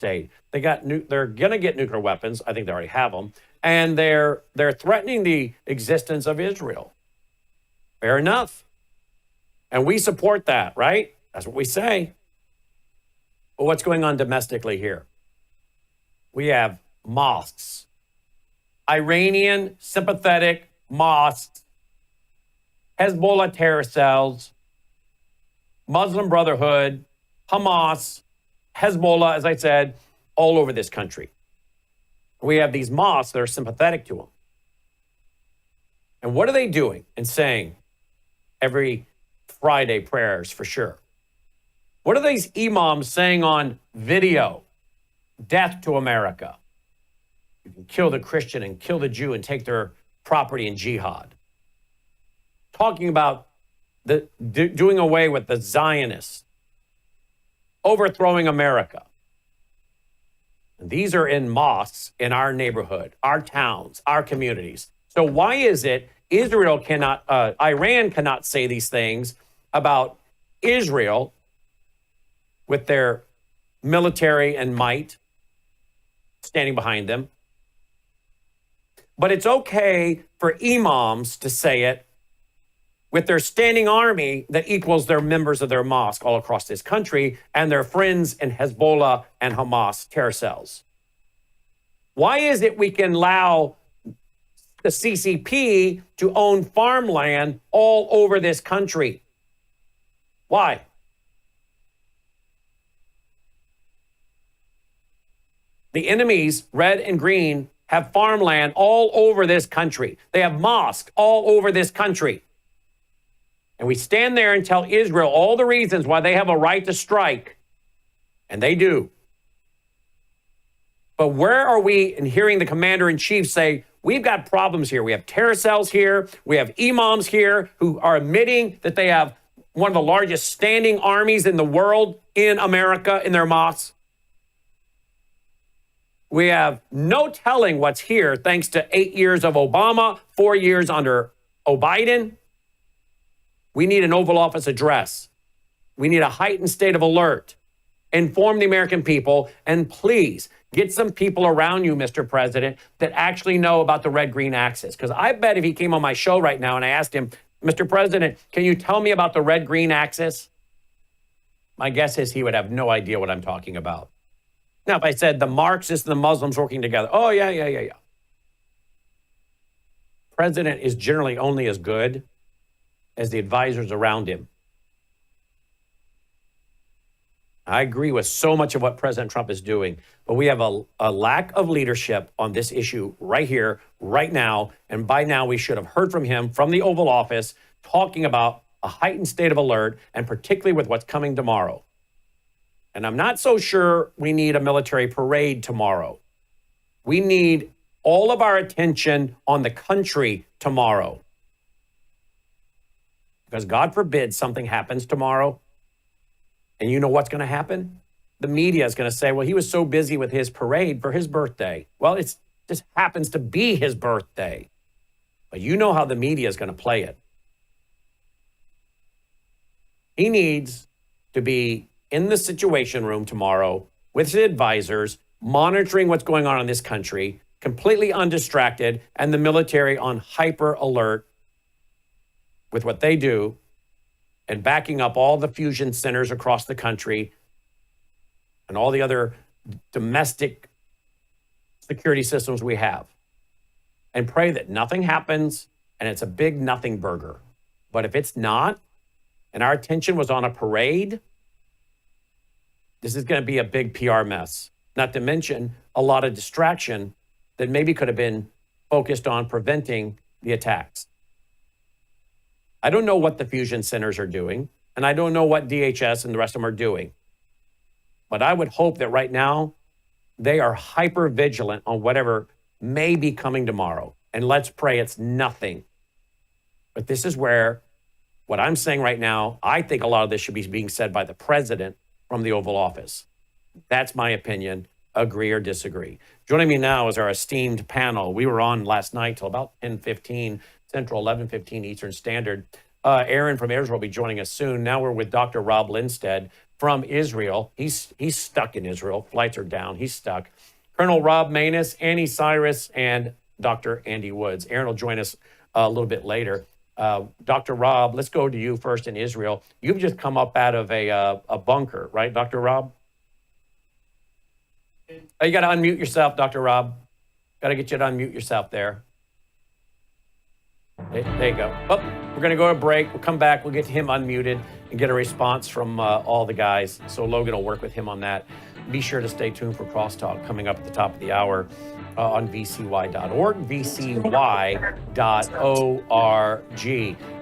state. They're going to get nuclear weapons. I think they already have them. And they're threatening the existence of Israel. Fair enough. And we support that, right? That's what we say. But what's going on domestically here? We have mosques, Iranian sympathetic mosques, Hezbollah terror cells, Muslim Brotherhood, Hamas, Hezbollah, as I said, all over this country. We have these mosques that are sympathetic to them. And what are they doing and saying every Friday prayers for sure? What are these imams saying on video? Death to America. You can kill the Christian and kill the Jew and take their property in jihad. Talking about doing away with the Zionists, overthrowing America. And these are in mosques in our neighborhood, our towns, our communities. So why is it Iran cannot say these things about Israel with their military and might standing behind them? But it's okay for imams to say it with their standing army that equals their members of their mosque all across this country and their friends in Hezbollah and Hamas terror cells. Why is it we can allow the CCP to own farmland all over this country? Why? The enemies, red and green, have farmland all over this country. They have mosques all over this country. And we stand there and tell Israel all the reasons why they have a right to strike. And they do. But where are we in hearing the commander-in-chief say, we've got problems here. We have terror cells here. We have imams here who are admitting that they have one of the largest standing armies in the world in America in their mosques. We have no telling what's here thanks to 8 years of Obama, 4 years under Biden. We need an Oval Office address. We need a heightened state of alert. Inform the American people, and please get some people around you, Mr. President, that actually know about the red-green axis. Because I bet if he came on my show right now and I asked him, Mr. President, can you tell me about the red-green axis? My guess is he would have no idea what I'm talking about. Now, if I said the Marxists and the Muslims working together, oh, yeah. President is generally only as good as the advisors around him. I agree with so much of what President Trump is doing, but we have a lack of leadership on this issue right here, right now, and by now we should have heard from him from the Oval Office talking about a heightened state of alert, and particularly with what's coming tomorrow. And I'm not so sure we need a military parade tomorrow. We need all of our attention on the country tomorrow. Because God forbid something happens tomorrow. And you know what's going to happen? The media is going to say, well, he was so busy with his parade for his birthday. Well, it just happens to be his birthday. But you know how the media is going to play it. He needs to be in the Situation Room tomorrow with his advisors, monitoring what's going on in this country, completely undistracted, and the military on hyper alert with what they do, and backing up all the fusion centers across the country and all the other domestic security systems we have. And pray that nothing happens and it's a big nothing burger. But if it's not, and our attention was on a parade, this is going to be a big PR mess. Not to mention a lot of distraction that maybe could have been focused on preventing the attacks. I don't know what the fusion centers are doing, and I don't know what DHS and the rest of them are doing. But I would hope that right now they are hyper vigilant on whatever may be coming tomorrow. And let's pray it's nothing. But this is where what I'm saying right now, I think a lot of this should be being said by the president from the Oval Office. That's my opinion. Agree or disagree. Joining me now is our esteemed panel. We were on last night till about 10:15 Central, 11:15 Eastern Standard. Aaron from Israel will be joining us soon. Now we're with Dr. Rob Lindstedt from Israel. He's stuck in Israel. Flights are down. He's stuck. Colonel Rob Manus, Anni Cyrus, and Dr. Andy Woods. Aaron will join us a little bit later. Dr. Rob, let's go to you first in Israel. You've just come up out of a bunker, right, Dr. Rob? Oh, you got to unmute yourself, Dr. Rob. Got to get you to unmute yourself there. There you go. Oh, we're going to go to a break. We'll come back. We'll get him unmuted and get a response from all the guys. So Logan will work with him on that. Be sure to stay tuned for Crosstalk coming up at the top of the hour on vcy.org, vcy.org.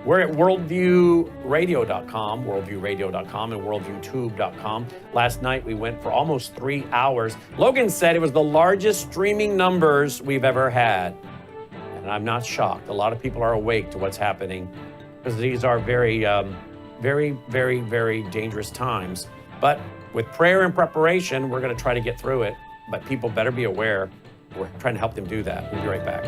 We're at worldviewradio.com, worldviewradio.com, and worldviewtube.com. Last night we went for almost 3 hours. Logan said it was the largest streaming numbers we've ever had. And I'm not shocked. A lot of people are awake to what's happening because these are very, very, very dangerous times. But with prayer and preparation, we're going to try to get through it. But people better be aware. We're trying to help them do that. We'll be right back.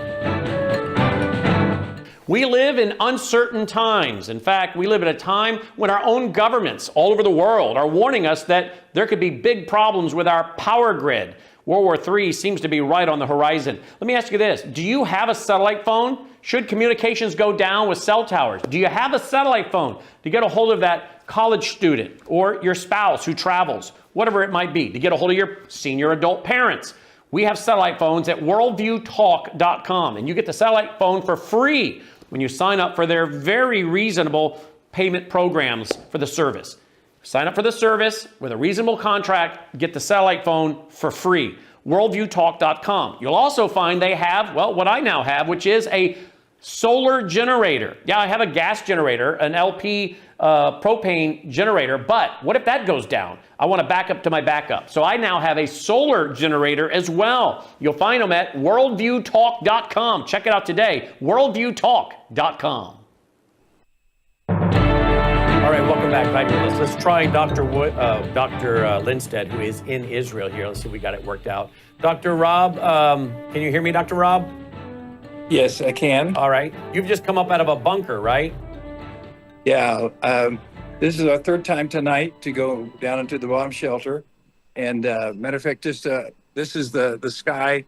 We live in uncertain times. In fact, we live at a time when our own governments all over the world are warning us that there could be big problems with our power grid. World War III seems to be right on the horizon. Let me ask you this. Do you have a satellite phone? Should communications go down with cell towers? Do you have a satellite phone to get a hold of that college student or your spouse who travels, whatever it might be, to get a hold of your senior adult parents? We have satellite phones at worldviewtalk.com, and you get the satellite phone for free when you sign up for their very reasonable payment programs for the service. Sign up for the service with a reasonable contract, get the satellite phone for free. Worldviewtalk.com. You'll also find they have, well, what I now have, which is a solar generator. Yeah, I have a gas generator, an LP propane generator, but what if that goes down? I want to back up to my backup. So I now have a solar generator as well. You'll find them at worldviewtalk.com. Check it out today, worldviewtalk.com. All right, welcome back. Glad you're with us. Let's try Dr. Lindstedt, who is in Israel here. Let's see if we got it worked out. Dr. Rob, can you hear me, Dr. Rob? Yes, I can. All right. You've just come up out of a bunker, right? Yeah. This is our third time tonight to go down into the bomb shelter. And matter of fact, this is the sky.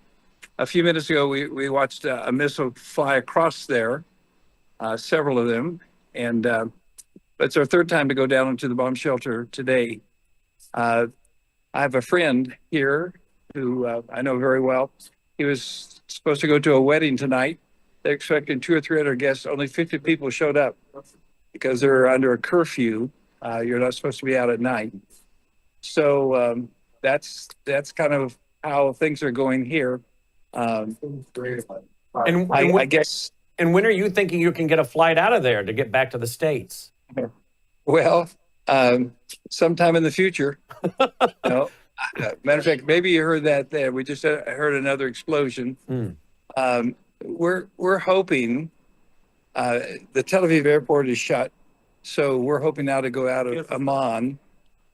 A few minutes ago, we watched a missile fly across there, several of them. And it's our third time to go down into the bomb shelter today. I have a friend here who I know very well. He was supposed to go to a wedding tonight. They're expecting 200 or 300 guests. Only 50 people showed up because they're under a curfew. You're not supposed to be out at night. So that's kind of how things are going here. I guess. And when are you thinking you can get a flight out of there to get back to the States? Well, sometime in the future. Matter of fact, maybe you heard that there. We just heard another explosion. We're hoping the Tel Aviv airport is shut, so we're hoping now to go out of Amman,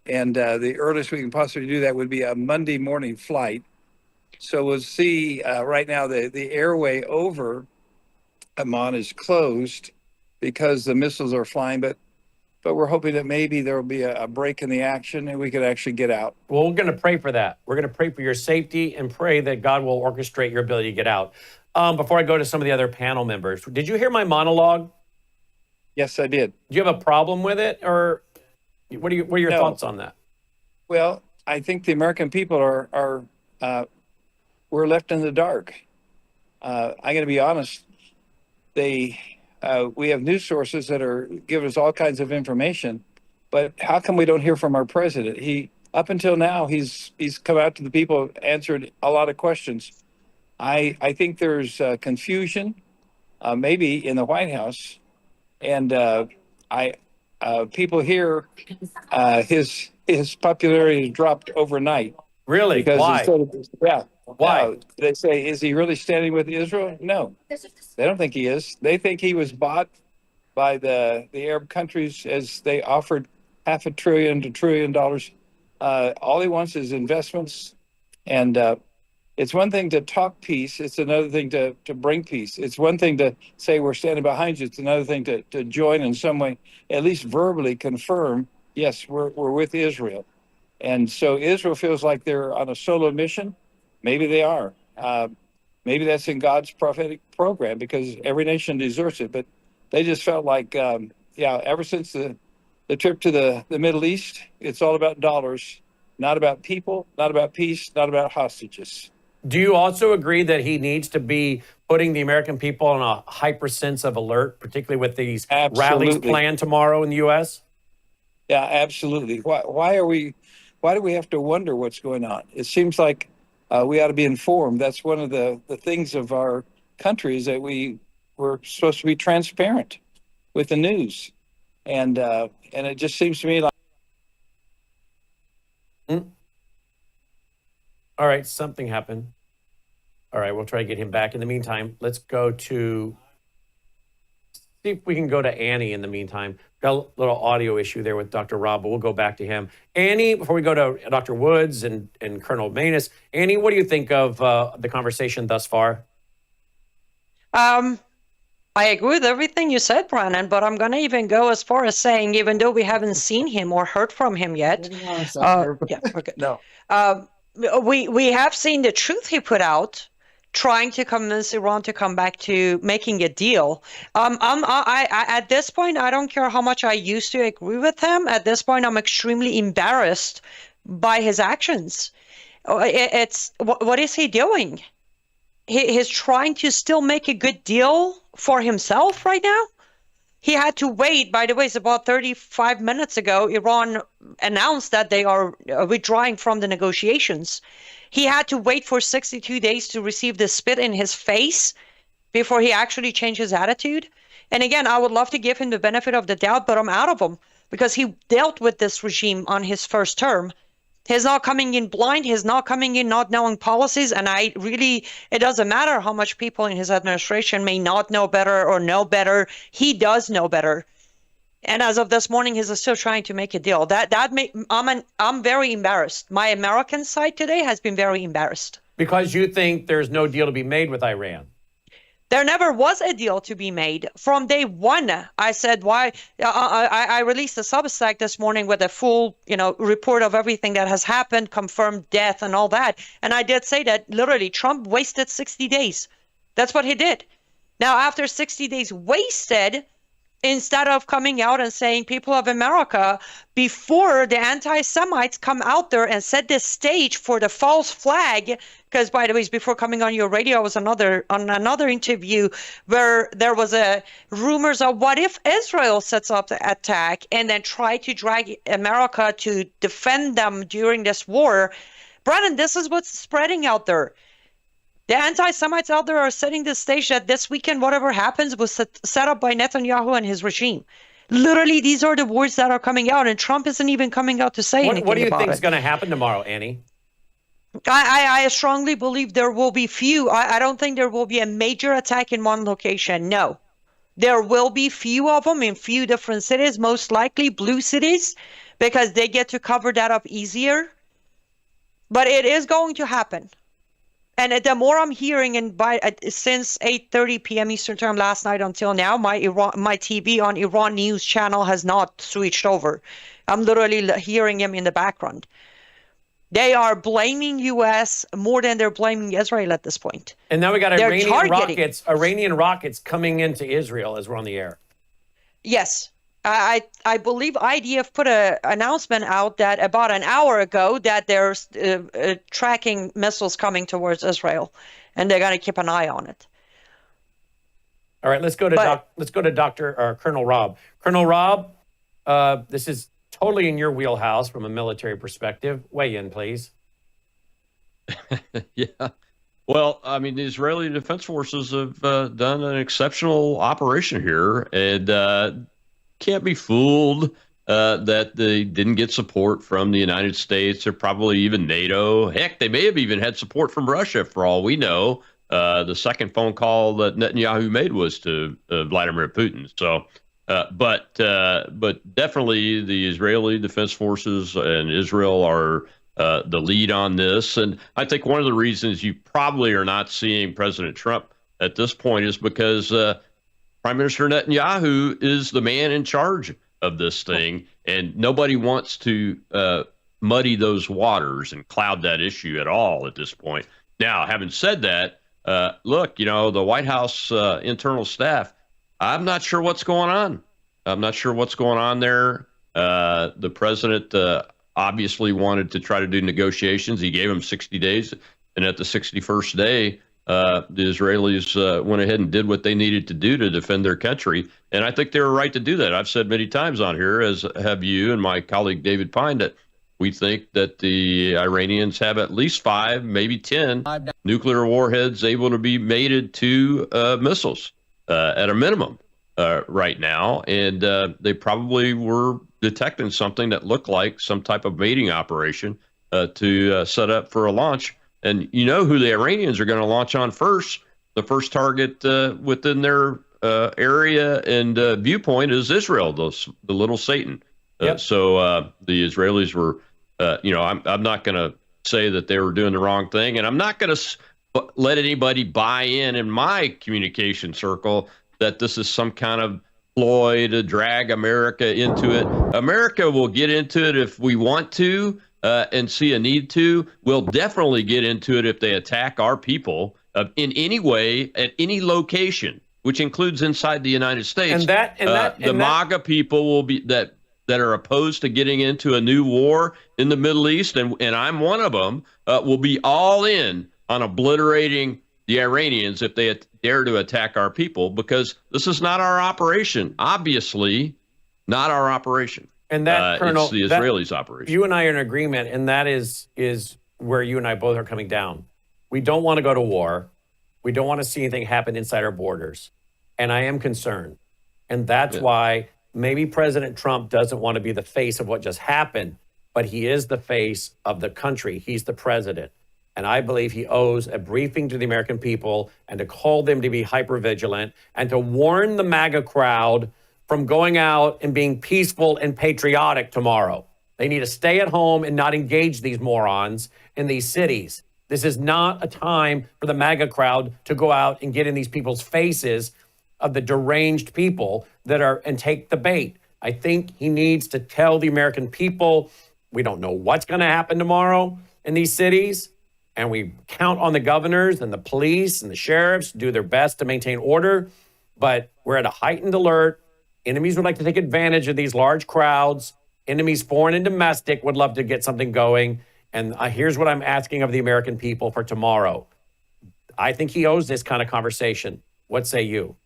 and the earliest we can possibly do that would be a Monday morning flight. So we'll see. Right now, the airway over Amman is closed because the missiles are flying, but we're hoping that maybe there will be a break in the action and we could actually get out. Well, we're going to pray for that. We're going to pray for your safety and pray that God will orchestrate your ability to get out. Before I go to some of the other panel members, did you hear my monologue? Yes, I did. Do you have a problem with it, or what are your thoughts on that? Well, I think the American people are we're left in the dark. I'm going to be honest. We have news sources that are giving us all kinds of information, but how come we don't hear from our president? Up until now, he's come out to the people, answered a lot of questions. I think there's confusion, maybe in the White House, and people here, his popularity has dropped overnight. Really? Because Why? Why? They say, is he really standing with Israel? No, they don't think he is. They think he was bought by the Arab countries as they offered $500 billion to $1 trillion. All he wants is investments. And it's one thing to talk peace. It's another thing to bring peace. It's one thing to say we're standing behind you. It's another thing to join in some way, at least verbally confirm, yes, we're with Israel. And so Israel feels like they're on a solo mission. Maybe they are. Maybe that's in God's prophetic program because every nation deserves it. But they just felt like, ever since the trip to the Middle East, it's all about dollars, not about people, not about peace, not about hostages. Do you also agree that he needs to be putting the American people on a hyper sense of alert, particularly with these rallies planned tomorrow in the U.S.? Yeah, absolutely. Why do we have to wonder what's going on? It seems like we ought to be informed. That's one of the things of our country is that we're supposed to be transparent with the news. And it just seems to me like. All right, something happened. All right, we'll try to get him back. In the meantime, let's go to, see if we can go to Annie in the meantime. Got a little audio issue there with Dr. Rob, but we'll go back to him. Annie, before we go to Dr. Woods and Colonel Manus, Annie, what do you think of the conversation thus far? I agree with everything you said, Brannon, but I'm going to even go as far as saying, even though we haven't seen him or heard from him yet, No. We have seen the truth he put out, trying to convince Iran to come back to making a deal. At this point, I don't care how much I used to agree with him. At this point, I'm extremely embarrassed by his actions. What is he doing? He's trying to still make a good deal for himself right now. He had to wait. By the way, it's about 35 minutes ago, Iran announced that they are withdrawing from the negotiations. He had to wait for 62 days to receive the spit in his face before he actually changed his attitude. And again, I would love to give him the benefit of the doubt, but I'm out of him because he dealt with this regime on his first term. He's not coming in blind. He's not coming in not knowing policies. And it doesn't matter how much people in his administration may not know better or know better. He does know better. And as of this morning, he's still trying to make a deal. I'm very embarrassed. My American side today has been very embarrassed. Because you think there's no deal to be made with Iran. There never was a deal to be made. From day one, I said, why? I released a Substack this morning with a full, report of everything that has happened, confirmed death and all that. And I did say that literally Trump wasted 60 days. That's what he did. Now, after 60 days wasted, instead of coming out and saying, people of America, before the anti-Semites come out there and set the stage for the false flag, because by the way, before coming on your radio, I was on another interview where there was rumors of what if Israel sets up the attack and then try to drag America to defend them during this war. Brannon, this is what's spreading out there. The anti-Semites out there are setting the stage that this weekend, whatever happens, was set up by Netanyahu and his regime. Literally, these are the words that are coming out, and Trump isn't even coming out to say anything about it. What do you think is going to happen tomorrow, Annie? I strongly believe there will be few. I don't think there will be a major attack in one location. No. There will be few of them in few different cities, most likely blue cities, because they get to cover that up easier. But it is going to happen. And the more I'm hearing, since 8:30 p.m. Eastern Time last night until now, my TV on Iran News channel has not switched over. I'm literally hearing him in the background. They are blaming U.S. more than they're blaming Israel at this point. And now we got Iranian rockets coming into Israel as we're on the air. Yes. I believe IDF put an announcement out that about an hour ago that there's tracking missiles coming towards Israel, and they're going to keep an eye on it. All right, let's go to Colonel Rob. Colonel Rob, this is totally in your wheelhouse from a military perspective. Weigh in, please. Yeah. Well, I mean, the Israeli Defense Forces have done an exceptional operation here, and can't be fooled that they didn't get support from the United States or probably even NATO. Heck, they may have even had support from Russia for all we know. The second phone call that Netanyahu made was to Vladimir Putin. So, but definitely the Israeli Defense Forces and Israel are the lead on this. And I think one of the reasons you probably are not seeing President Trump at this point is because Prime Minister Netanyahu is the man in charge of this thing, And nobody wants to muddy those waters and cloud that issue at all at this point. Now, having said that, look, the White House internal staff, I'm not sure what's going on. I'm not sure what's going on there. The president obviously wanted to try to do negotiations. He gave him 60 days. And at the 61st day, the Israelis went ahead and did what they needed to do to defend their country. And I think they were right to do that. I've said many times on here, as have you and my colleague David Pine, that we think that the Iranians have at least 5, maybe 10 nuclear warheads able to be mated to missiles at a minimum right now. And they probably were detecting something that looked like some type of mating operation to set up for a launch. And you know who the Iranians are going to launch on first. The first target within their area and viewpoint is Israel, the little Satan. Yep. So the Israelis were, I'm not going to say that they were doing the wrong thing. And I'm not going to let anybody buy in my communication circle that this is some kind of ploy to drag America into it. America will get into it if we want to. And see a need to. We'll definitely get into it if they attack our people in any way at any location, which includes inside the United States. The MAGA people will be that are opposed to getting into a new war in the Middle East, and I'm one of them. Will be all in on obliterating the Iranians if they dare to attack our people, because this is not our operation. Obviously, not our operation. And that, Colonel, it's the Israelis' operation. You and I are in agreement, and that is where you and I both are coming down. We don't want to go to war. We don't want to see anything happen inside our borders. And I am concerned. And that's why maybe President Trump doesn't want to be the face of what just happened, but he is the face of the country. He's the president. And I believe he owes a briefing to the American people and to call them to be hypervigilant and to warn the MAGA crowd from going out and being peaceful and patriotic tomorrow. They need to stay at home and not engage these morons in these cities. This is not a time for the MAGA crowd to go out and get in these people's faces of the deranged people that are and take the bait. I think he needs to tell the American people, we don't know what's going to happen tomorrow in these cities, and we count on the governors and the police and the sheriffs to do their best to maintain order, but we're at a heightened alert. Enemies would like to take advantage of these large crowds. Enemies, foreign and domestic, would love to get something going. And here's what I'm asking of the American people for tomorrow. I think he owes this kind of conversation. What say you?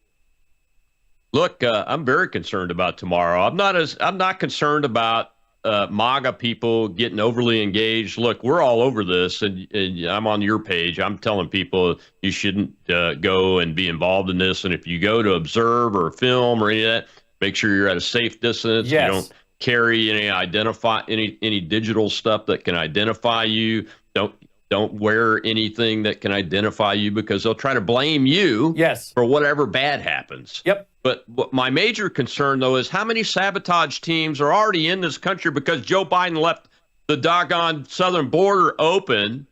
Look, I'm very concerned about tomorrow. I'm not concerned about MAGA people getting overly engaged. Look, we're all over this, and I'm on your page. I'm telling people you shouldn't go and be involved in this. And if you go to observe or film or any of that, make sure you're at a safe distance. Yes. You don't carry any digital stuff that can identify you. Don't wear anything that can identify you, because they'll try to blame you for whatever bad happens. Yep. But my major concern, though, is how many sabotage teams are already in this country because Joe Biden left the doggone southern border open.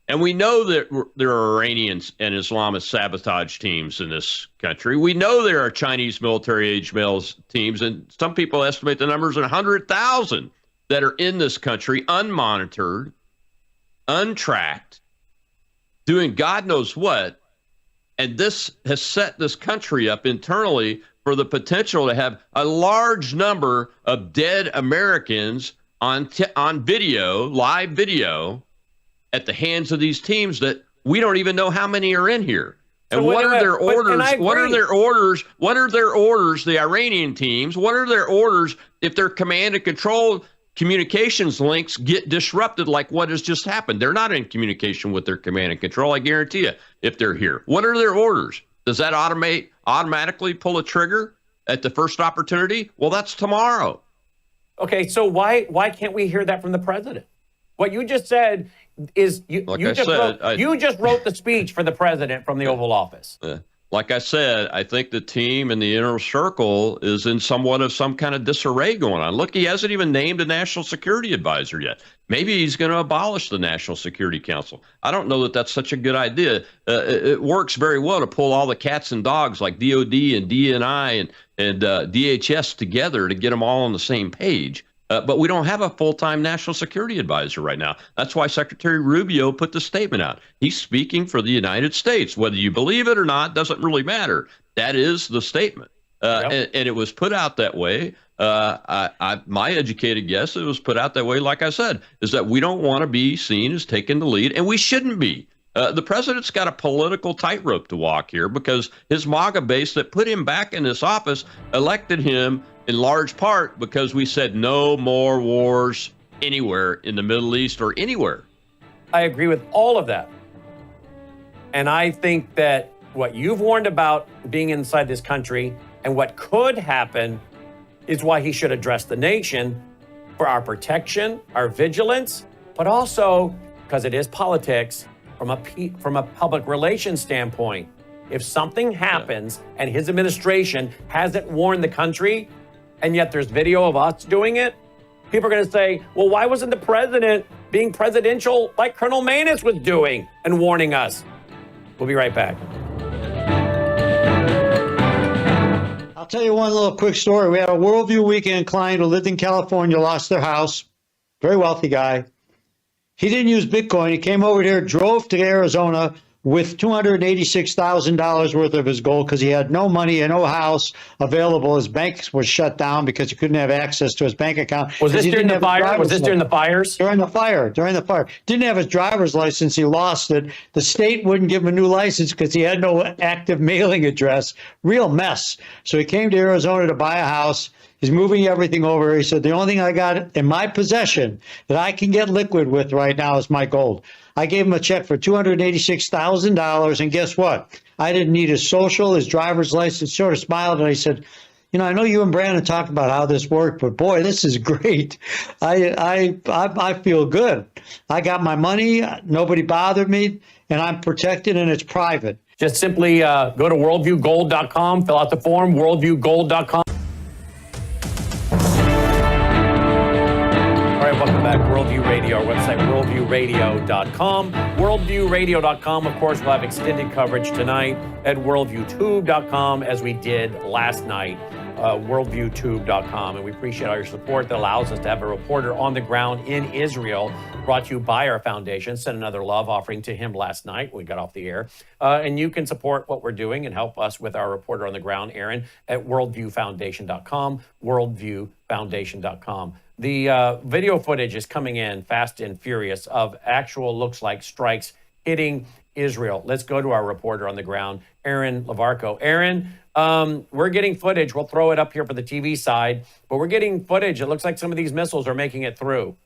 And we know that there are Iranians and Islamist sabotage teams in this country. We know there are Chinese military-age males teams, and some people estimate the numbers at 100,000 that are in this country, unmonitored, untracked, doing God knows what. And this has set this country up internally for the potential to have a large number of dead Americans on video, live video, at the hands of these teams that we don't even know how many are in here. And so what are their orders? What are their orders? What are their orders, the Iranian teams? What are their orders if their command and control communications links get disrupted like what has just happened? They're not in communication with their command and control, I guarantee you, if they're here. What are their orders? Does that automatically pull a trigger at the first opportunity? Well, that's tomorrow. Okay, so why can't we hear that from the president? What you just said is you just wrote the speech for the president from the Oval Office. like I said, I think the team and the inner circle is in somewhat of some kind of disarray going on. Look, he hasn't even named a national security advisor yet. Maybe he's going to abolish the National Security Council. I don't know that that's such a good idea. It works very well to pull all the cats and dogs like DOD and DNI and DHS together to get them all on the same page. But we don't have a full-time national security advisor right now. That's why Secretary Rubio put the statement out. He's speaking for the United States. Whether you believe it or not doesn't really matter. That is the statement. And it was put out that way. My educated guess, it was put out that way, like I said, is that we don't want to be seen as taking the lead, and we shouldn't be. The president's got a political tightrope to walk here because his MAGA base that put him back in this office elected him in large part because we said no more wars anywhere in the Middle East or anywhere. I agree with all of that. And I think that what you've warned about being inside this country and what could happen is why he should address the nation for our protection, our vigilance, but also because it is politics from a public relations standpoint. If something happens and his administration hasn't warned the country, and yet there's video of us doing it, people are going to say, well, why wasn't the president being presidential like Colonel Manus was doing and warning us? We'll be right back. I'll tell you one little quick story. We had a Worldview weekend client who lived in California, lost their house, very wealthy guy. He didn't use Bitcoin. He came over here, drove to Arizona with $286,000 worth of his gold because he had no money and no house available. His bank was shut down because he couldn't have access to his bank account. Was this during the fire? Was this during the fires? During the fire. Didn't have his driver's license. He lost it. The state wouldn't give him a new license because he had no active mailing address. Real mess. So he came to Arizona to buy a house. He's moving everything over. He said, the only thing I got in my possession that I can get liquid with right now is my gold. I gave him a check for $286,000, and guess what? I didn't need his social, his driver's license. Sort of smiled, and I said, you know, I know you and Brannon talked about how this worked, but boy, this is great. I feel good. I got my money. Nobody bothered me, and I'm protected, and it's private. Just simply go to worldviewgold.com, fill out the form, worldviewgold.com. Welcome back, Worldview Radio, our website, worldviewradio.com. Worldviewradio.com, of course, will have extended coverage tonight at worldviewtube.com, as we did last night, worldviewtube.com. And we appreciate all your support that allows us to have a reporter on the ground in Israel, brought to you by our foundation. Sent another love offering to him last night when we got off the air. And you can support what we're doing and help us with our reporter on the ground, Aaron, at worldviewfoundation.com, worldviewfoundation.com. The video footage is coming in fast and furious of actual looks like strikes hitting Israel. Let's go to our reporter on the ground, Aaron Lavarco. Aaron, we're getting footage. We'll throw it up here for the TV side, but we're getting footage. It looks like some of these missiles are making it through.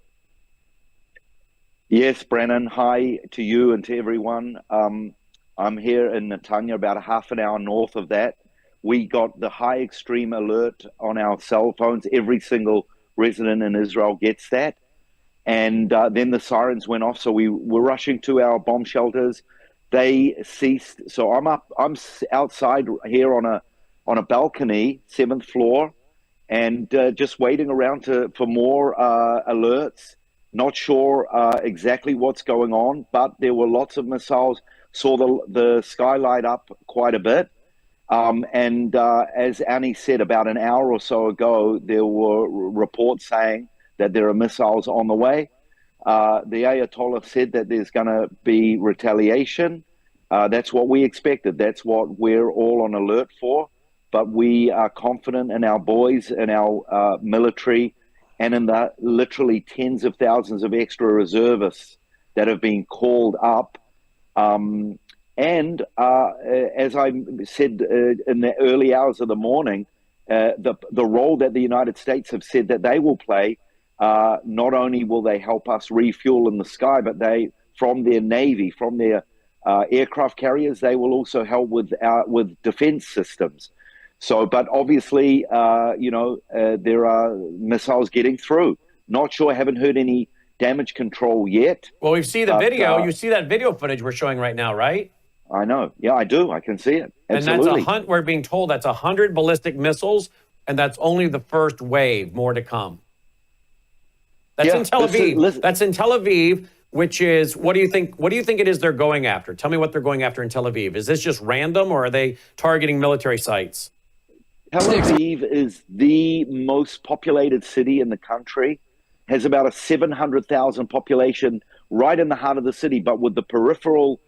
Yes, Brannon. Hi to you and to everyone. I'm here in Netanya, about a half an hour north of that. We got the high extreme alert on our cell phones. Every single resident in Israel gets that. And then the sirens went off, so we were rushing to our bomb shelters. They ceased. So I'm outside here on a balcony, 7th floor, and just waiting around for more alerts. Not sure exactly what's going on, but there were lots of missiles. Saw the sky light up quite a bit. And as Annie said, about an hour or so ago, there were reports saying that there are missiles on the way. The Ayatollah said that there's going to be retaliation. That's what we expected. That's what we're all on alert for. But we are confident in our boys and our military and in the literally tens of thousands of extra reservists that have been called up. And as I said in the early hours of the morning, the role that the United States have said that they will play, not only will they help us refuel in the sky, but they, from their Navy, from their aircraft carriers, they will also help with defense systems. So, but obviously, there are missiles getting through. Not sure, haven't heard any damage control yet. Well, we see the video. You see that video footage we're showing right now, right? I know. Yeah, I do. I can see it. Absolutely. And that's we're being told that's 100 ballistic missiles, and that's only the first wave, more to come. That's in Tel Aviv. That's in Tel Aviv, which is, what do you think it is they're going after? Tell me what they're going after in Tel Aviv. Is this just random, or are they targeting military sites? Tel Aviv is the most populated city in the country, has about a 700,000 population right in the heart of the city, but with the peripheral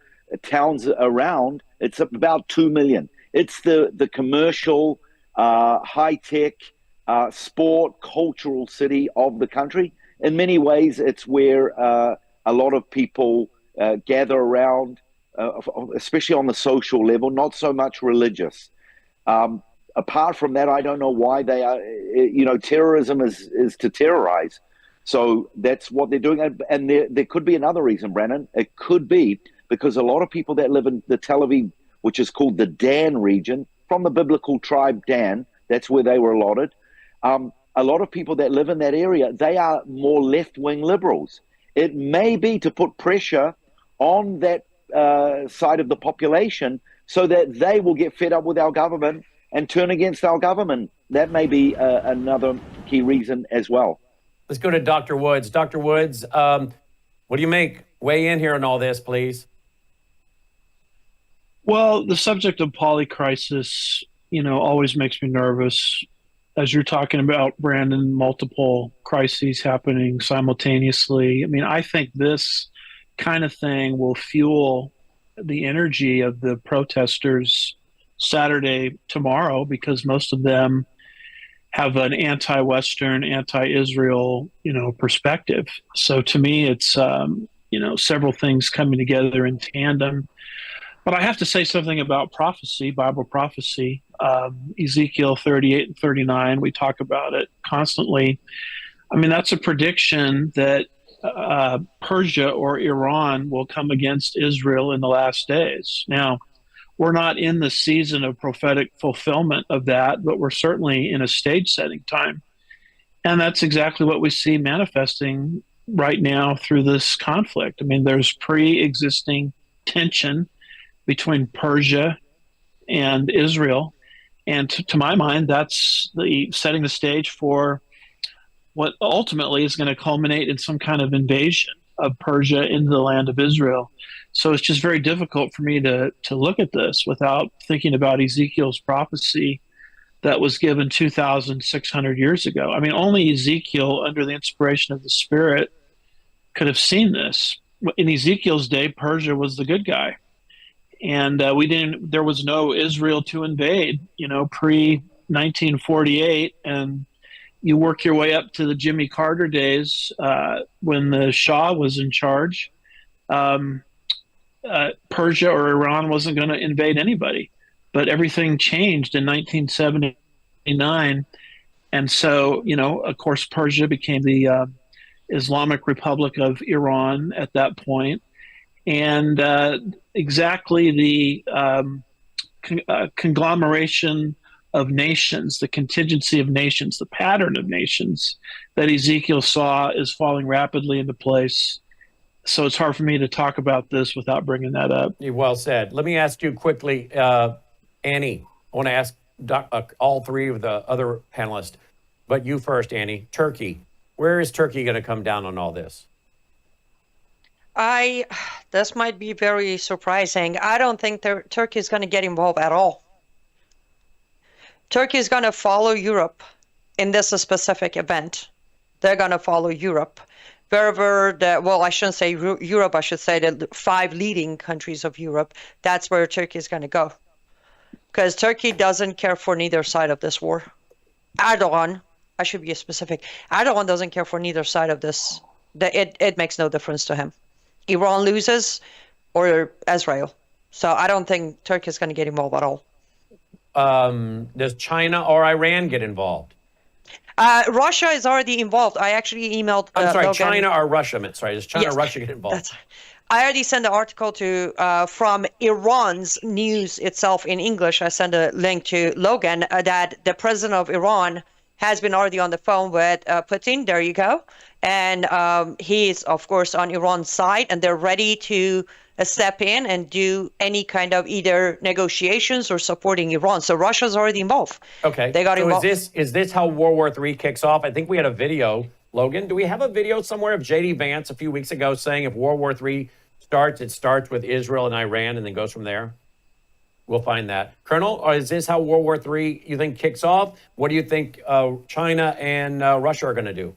towns around, it's about 2 million. It's the commercial, high-tech, sport, cultural city of the country. In many ways, it's where a lot of people gather around, especially on the social level, not so much religious. Apart from that, I don't know why they are, terrorism is to terrorize. So that's what they're doing. And there could be another reason, Brannon. It could be because a lot of people that live in the Tel Aviv, which is called the Dan region, from the biblical tribe Dan, that's where they were allotted. A lot of people that live in that area, they are more left-wing liberals. It may be to put pressure on that side of the population so that they will get fed up with our government and turn against our government. That may be another key reason as well. Let's go to Dr. Woods. Dr. Woods, what do you make? Weigh in here on all this, please. Well, the subject of polycrisis, always makes me nervous. As you're talking about, Brandon, multiple crises happening simultaneously. I mean, I think this kind of thing will fuel the energy of the protesters Saturday, tomorrow, because most of them have an anti-Western, anti-Israel, perspective. So to me, it's, several things coming together in tandem. But I have to say something about prophecy, Bible prophecy. Ezekiel 38 and 39, we talk about it constantly. I mean, that's a prediction that Persia or Iran will come against Israel in the last days. Now, we're not in the season of prophetic fulfillment of that, but we're certainly in a stage setting time. And that's exactly what we see manifesting right now through this conflict. I mean, there's pre-existing tension between Persia and Israel. And to my mind, that's setting the stage for what ultimately is going to culminate in some kind of invasion of Persia into the land of Israel. So it's just very difficult for me to look at this without thinking about Ezekiel's prophecy that was given 2,600 years ago. I mean, only Ezekiel, under the inspiration of the Spirit, could have seen this. In Ezekiel's day, Persia was the good guy. And there was no Israel to invade, pre-1948. And you work your way up to the Jimmy Carter days when the Shah was in charge. Persia or Iran wasn't going to invade anybody. But everything changed in 1979. And so, of course, Persia became the Islamic Republic of Iran at that point. And exactly the conglomeration of nations, the contingency of nations, the pattern of nations that Ezekiel saw is falling rapidly into place. So it's hard for me to talk about this without bringing that up. Well said. Let me ask you quickly, Annie. I want to ask all three of the other panelists, but you first, Annie. Turkey. Where is Turkey going to come down on all this? This might be very surprising. I don't think Turkey is going to get involved at all. Turkey is going to follow Europe in this specific event. They're going to follow Europe. Wherever I shouldn't say Europe, I should say the 5 leading countries of Europe, that's where Turkey is going to go. Because Turkey doesn't care for neither side of this war. Erdogan, I should be specific, Erdogan doesn't care for neither side of this. It makes no difference to him. Iran loses or Israel. So I don't think Turkey is going to get involved at all. Does China or Iran get involved? Russia is already involved. I actually emailed Logan. China or Russia. Does China or Russia get involved? I already sent an article from Iran's news itself in English. I sent a link to Logan that the president of Iran has been already on the phone with Putin. There you go. And he is, of course, on Iran's side, and they're ready to step in and do any kind of either negotiations or supporting Iran. So Russia's already involved. Okay. They got involved. Is this how World War III kicks off? I think we had a video, Logan. Do we have a video somewhere of J.D. Vance a few weeks ago saying if World War III starts, it starts with Israel and Iran and then goes from there? We'll find that. Colonel, or is this how World War III, you think, kicks off? What do you think China and Russia are going to do?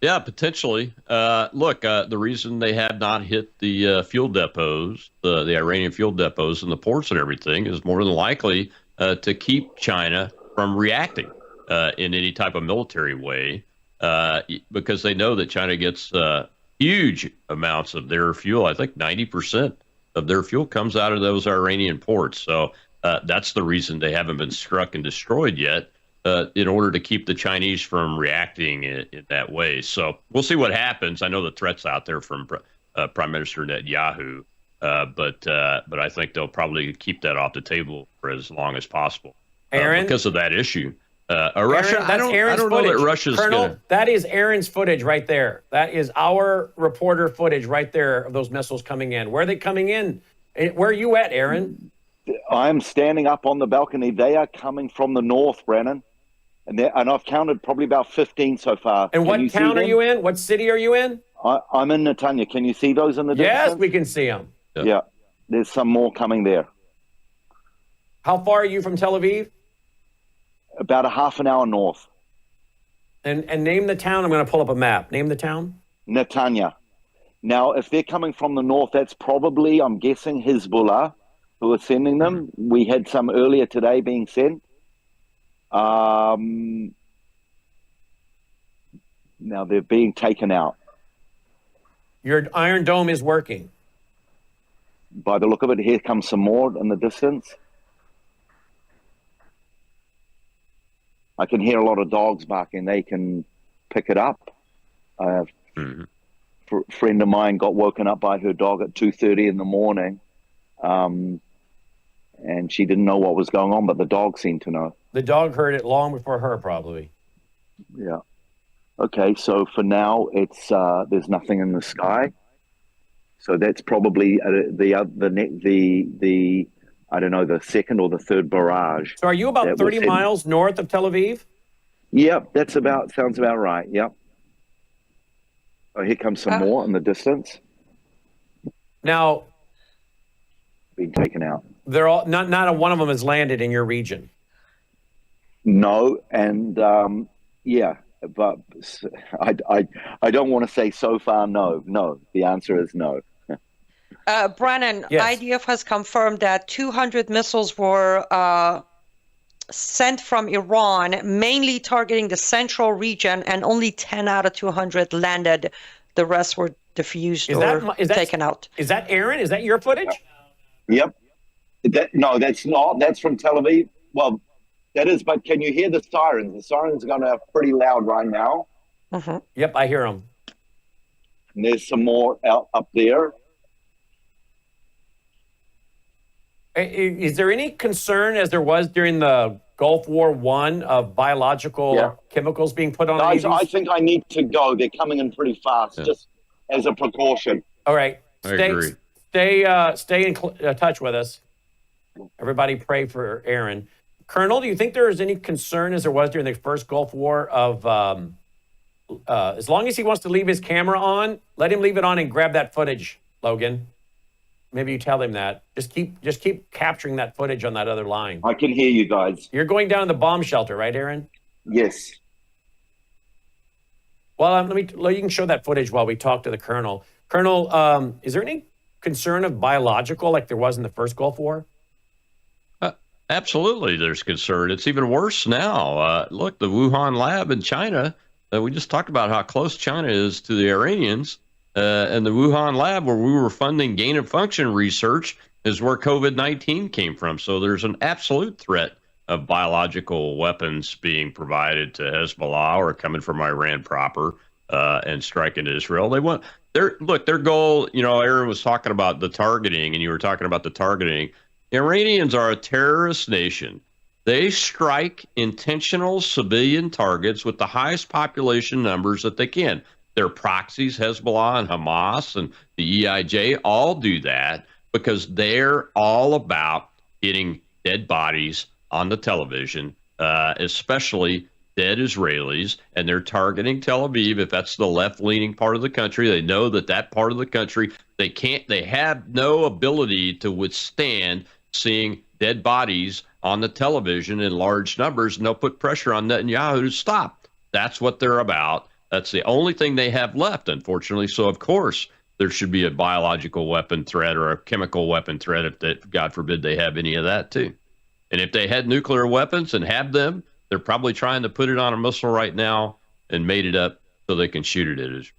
Yeah, potentially. Look, the reason they have not hit the fuel depots, the Iranian fuel depots and the ports and everything is more than likely to keep China from reacting in any type of military way because they know that China gets huge amounts of their fuel. I think 90% of their fuel comes out of those Iranian ports. So that's the reason they haven't been struck and destroyed yet. In order to keep the Chinese from reacting in that way. So we'll see what happens. I know the threat's out there from Prime Minister Netanyahu, but I think they'll probably keep that off the table for as long as possible because of that issue. Russia, I don't know that Russia's Colonel, that is Aaron's footage right there. That is our reporter footage right there of those missiles coming in. Where are they coming in? Where are you at, Aaron? I'm standing up on the balcony. They are coming from the north, Brannon. And I've counted probably about 15 so far. And what town are you in? What city are you in? I'm in Netanya. Can you see those in the distance? Yes, we can see them. Yeah. There's some more coming there. How far are you from Tel Aviv? About a half an hour north. And name the town. I'm going to pull up a map. Name the town. Netanya. Now, if they're coming from the north, that's probably, I'm guessing, Hezbollah who are sending them. We had some earlier today being sent. Now they're being taken out. Your Iron Dome is working. By the look of it, here comes some more in the distance. I can hear a lot of dogs barking. They can pick it up. A friend of mine got woken up by her dog at 2:30 in the morning. And she didn't know what was going on, but the dog seemed to know. The dog heard it long before her, probably. Yeah. Okay, so for now, it's there's nothing in the sky. So that's probably the I don't know, the second or the third barrage. So are you about 30 miles north of Tel Aviv? Yep, sounds about right. Yep. Oh, here comes some more in the distance. Now, being taken out. They're all not one of them has landed in your region. No, and yeah, but I don't want to say so far no. No, the answer is no. Brannon, yes. IDF has confirmed that 200 missiles were sent from Iran, mainly targeting the central region, and only 10 out of 200 landed. The rest were diffused or taken out. Is that Aaron? Is that your footage? Yep. No, that's not. That's from Tel Aviv. Well, that is, but can you hear the sirens? The sirens are going to be pretty loud right now. Mm-hmm. Yep, I hear them. And there's some more out up there. Is there any concern, as there was during the Gulf War I, of biological chemicals being put on? I think I need to go. They're coming in pretty fast, just as a precaution. All right. I agree. Stay in touch with us. Everybody pray for Aaron. Colonel, do you think there is any concern, as there was during the first Gulf War, of as long as he wants to leave his camera on, let him leave it on and grab that footage, Logan? Maybe you tell him that. Just keep capturing that footage on that other line. I can hear you guys. You're going down to the bomb shelter, right, Aaron? Yes. Well, you can show that footage while we talk to the Colonel. Colonel, is there any concern of biological like there was in the first Gulf War? Absolutely, there's concern. It's even worse now. Look, the Wuhan lab in China, we just talked about how close China is to the Iranians. And the Wuhan lab, where we were funding gain-of-function research, is where COVID-19 came from. So there's an absolute threat of biological weapons being provided to Hezbollah or coming from Iran proper and striking Israel. They want their goal. You know, Aaron was talking about the targeting, and you were talking about the targeting. Iranians are a terrorist nation. They strike intentional civilian targets with the highest population numbers that they can. Their proxies, Hezbollah and Hamas and the EIJ, all do that because they're all about getting dead bodies on the television, especially dead Israelis, and they're targeting Tel Aviv. If that's the left-leaning part of the country, they know that part of the country, they have no ability to withstand seeing dead bodies on the television in large numbers, and they'll put pressure on Netanyahu to stop. That's what they're about. That's the only thing they have left, unfortunately. So, of course, there should be a biological weapon threat or a chemical weapon threat if that, God forbid, they have any of that, too. And if they had nuclear weapons and have them, they're probably trying to put it on a missile right now and made it up so they can shoot it at Israel.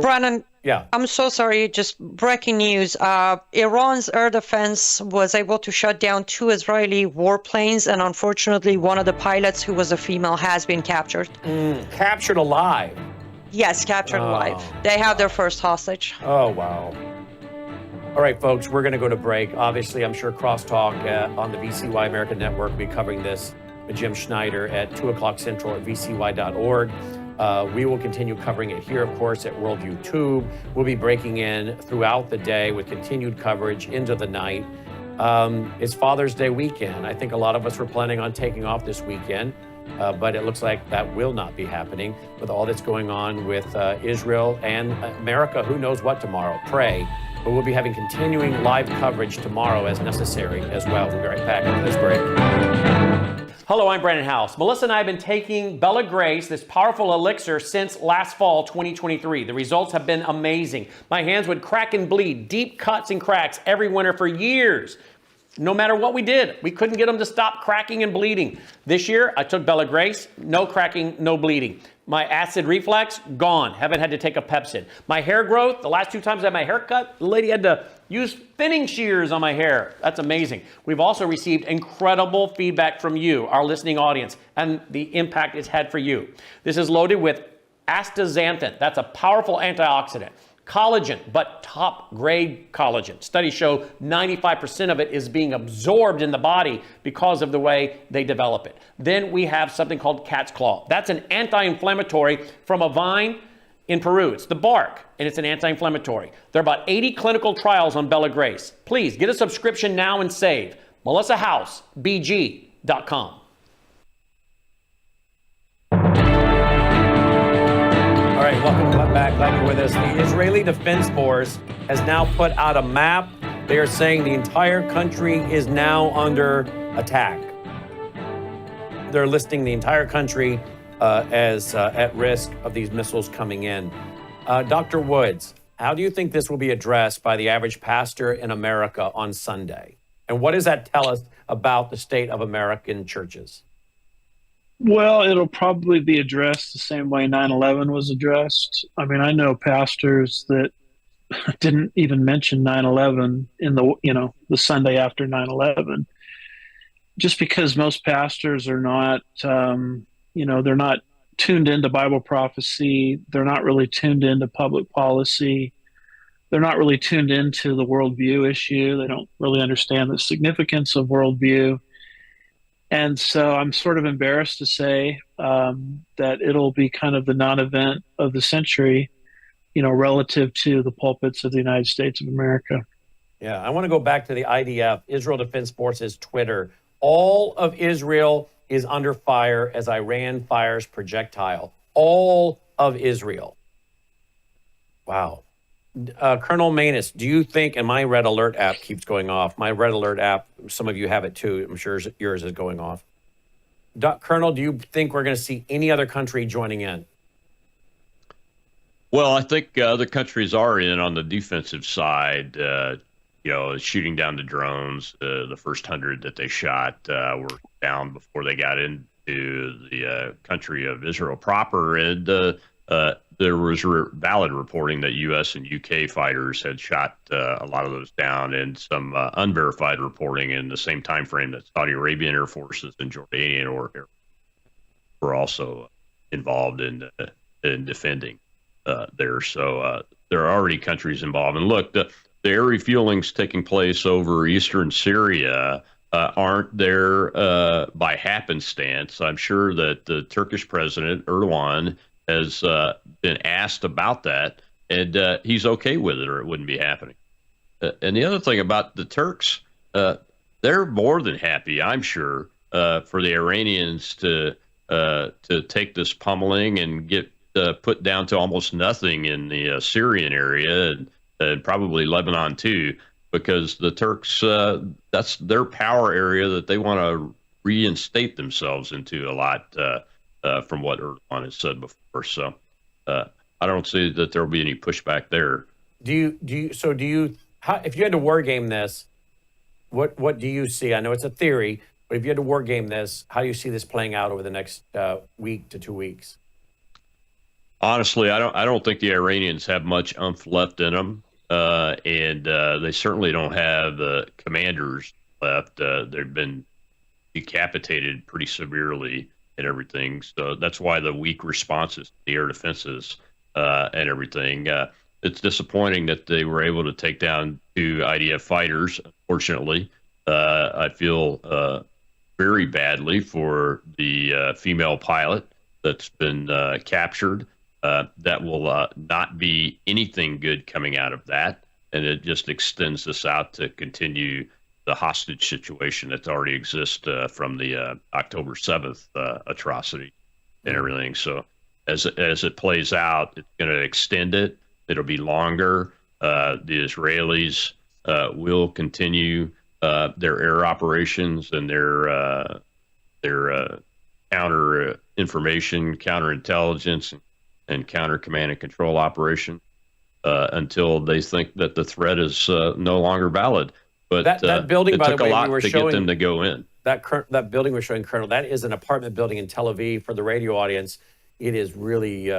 Brannon, yeah. I'm so sorry. Just breaking news. Iran's air defense was able to shut down 2 Israeli warplanes, and unfortunately, one of the pilots, who was a female, has been captured. Captured alive? Yes, captured alive. They have their first hostage. Oh, wow. All right, folks, we're going to go to break. Obviously, I'm sure Crosstalk on the VCY American Network will be covering this with Jim Schneider at 2 o'clock Central at vcy.org. We will continue covering it here, of course, at Worldview Tube. We'll be breaking in throughout the day with continued coverage into the night. It's Father's Day weekend. I think a lot of us were planning on taking off this weekend, but it looks like that will not be happening with all that's going on with Israel and America. Who knows what tomorrow? Pray. But we'll be having continuing live coverage tomorrow as necessary as well. We'll be right back after this break. Hello, I'm Brannon Howse. Melissa and I have been taking Bella Grace, this powerful elixir, since last fall, 2023. The results have been amazing. My hands would crack and bleed, deep cuts and cracks every winter for years. No matter what we did, we couldn't get them to stop cracking and bleeding. This year, I took Bella Grace, no cracking, no bleeding. My acid reflux, gone. Haven't had to take a Pepsid. My hair growth, the last 2 times I had my hair cut, the lady had to use thinning shears on my hair. That's amazing. We've also received incredible feedback from you, our listening audience, and the impact it's had for you. This is loaded with astaxanthin. That's a powerful antioxidant. Collagen, but top grade collagen. Studies show 95% of it is being absorbed in the body because of the way they develop it. Then we have something called cat's claw. That's an anti-inflammatory from a vine in Peru. It's the bark, and it's an anti-inflammatory. There are about 80 clinical trials on Bella Grace. Please get a subscription now and save. MelissaHouseBG.com. All right, welcome back. Glad you're with us. The Israeli Defense Force has now put out a map. They are saying the entire country is now under attack. They're listing the entire country as at risk of these missiles coming in. Dr. Woods, how do you think this will be addressed by the average pastor in America on Sunday? And what does that tell us about the state of American churches? Well, it'll probably be addressed the same way 9/11 was addressed. I mean, I know pastors that didn't even mention 9/11 in the Sunday after 9/11, just because most pastors are not, they're not tuned into Bible prophecy. They're not really tuned into public policy. They're not really tuned into the worldview issue. They don't really understand the significance of worldview. And so I'm sort of embarrassed to say that it'll be kind of the non-event of the century, relative to the pulpits of the United States of America. Yeah, I want to go back to the IDF, Israel Defense Forces Twitter. All of Israel is under fire as Iran fires projectile. All of Israel. Wow. Colonel Manus, do you think, and my Red Alert app keeps going off, my Red Alert app, some of you have it too, I'm sure yours is going off. Colonel, do you think we're going to see any other country joining in? Well, I think other countries are in on the defensive side, shooting down the drones. The first 100 that they shot were down before they got into the country of Israel proper. And there was valid reporting that U.S. and U.K. fighters had shot a lot of those down, and some unverified reporting in the same time frame that Saudi Arabian Air Forces and Jordanian Air Force were also involved in defending there. So there are already countries involved. And look, the air refuelings taking place over eastern Syria aren't there by happenstance. I'm sure that the Turkish president, Erdogan, has been asked about that, and he's okay with it, or it wouldn't be happening. And the other thing about the Turks, they're more than happy, I'm sure, for the Iranians to take this pummeling and get put down to almost nothing in the Syrian area, and probably Lebanon too, because the Turks, that's their power area that they want to reinstate themselves into a lot, from what Erdogan has said before. So I don't see that there will be any pushback there. If you had to war game this, what do you see? I know it's a theory, but if you had to war game this, how do you see this playing out over the next week to 2 weeks? Honestly, I don't think the Iranians have much oomph left in them, and they certainly don't have commanders left. They've been decapitated pretty severely and everything, so that's why the weak responses to the air defenses and everything. It's disappointing that they were able to take down 2 IDF fighters. Unfortunately, I feel very badly for the female pilot that's been captured. That will not be anything good coming out of that, and it just extends this out to continue the hostage situation that already exists from the October 7th atrocity and everything. So as it plays out, it's going to extend it. It'll be longer. The Israelis will continue their air operations and their counter information, counterintelligence, and counter command and control operation until they think that the threat is no longer valid. But that building, it by took the way, a lot we were to showing, get them to go in. That building we're showing, Colonel, that is an apartment building in Tel Aviv. For the radio audience, it has really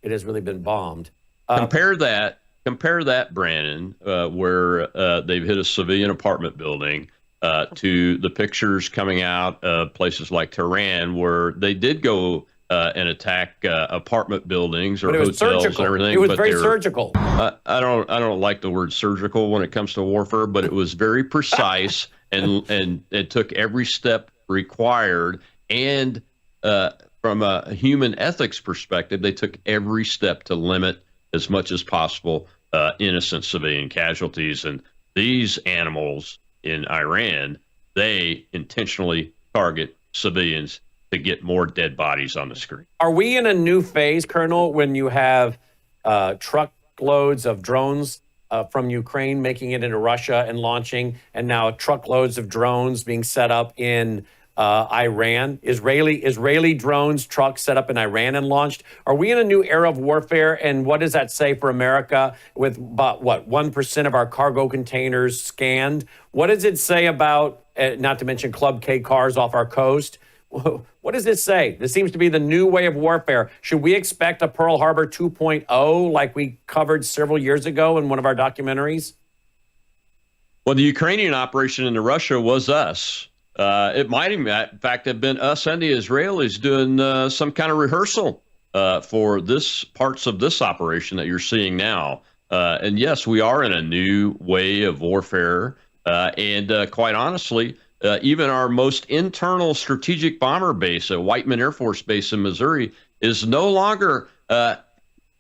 been bombed. Compare that, Brannon, where they've hit a civilian apartment building, to the pictures coming out of places like Tehran, where they did go and attack apartment buildings or hotels surgical. and everything. It was very surgical. I don't like the word surgical when it comes to warfare, but it was very precise and it took every step required. And from a human ethics perspective, they took every step to limit as much as possible innocent civilian casualties. And these animals in Iran, they intentionally target civilians to get more dead bodies on the screen. Are we in a new phase, Colonel, when you have truckloads of drones from Ukraine making it into Russia and launching, and now truckloads of drones being set up in Iran? Israeli drones, trucks set up in Iran and launched. Are we in a new era of warfare? And what does that say for America with about, 1% of our cargo containers scanned? What does it say about, not to mention Club K cars off our coast? What does this say? This seems to be the new way of warfare. Should we expect a Pearl Harbor 2.0 like we covered several years ago in one of our documentaries? Well, the Ukrainian operation into Russia was us. It might, in fact, have been us and the Israelis doing some kind of rehearsal for this parts of this operation that you're seeing now. And yes, we are in a new way of warfare. And quite honestly, even our most internal strategic bomber base at Whiteman Air Force Base in Missouri is no longer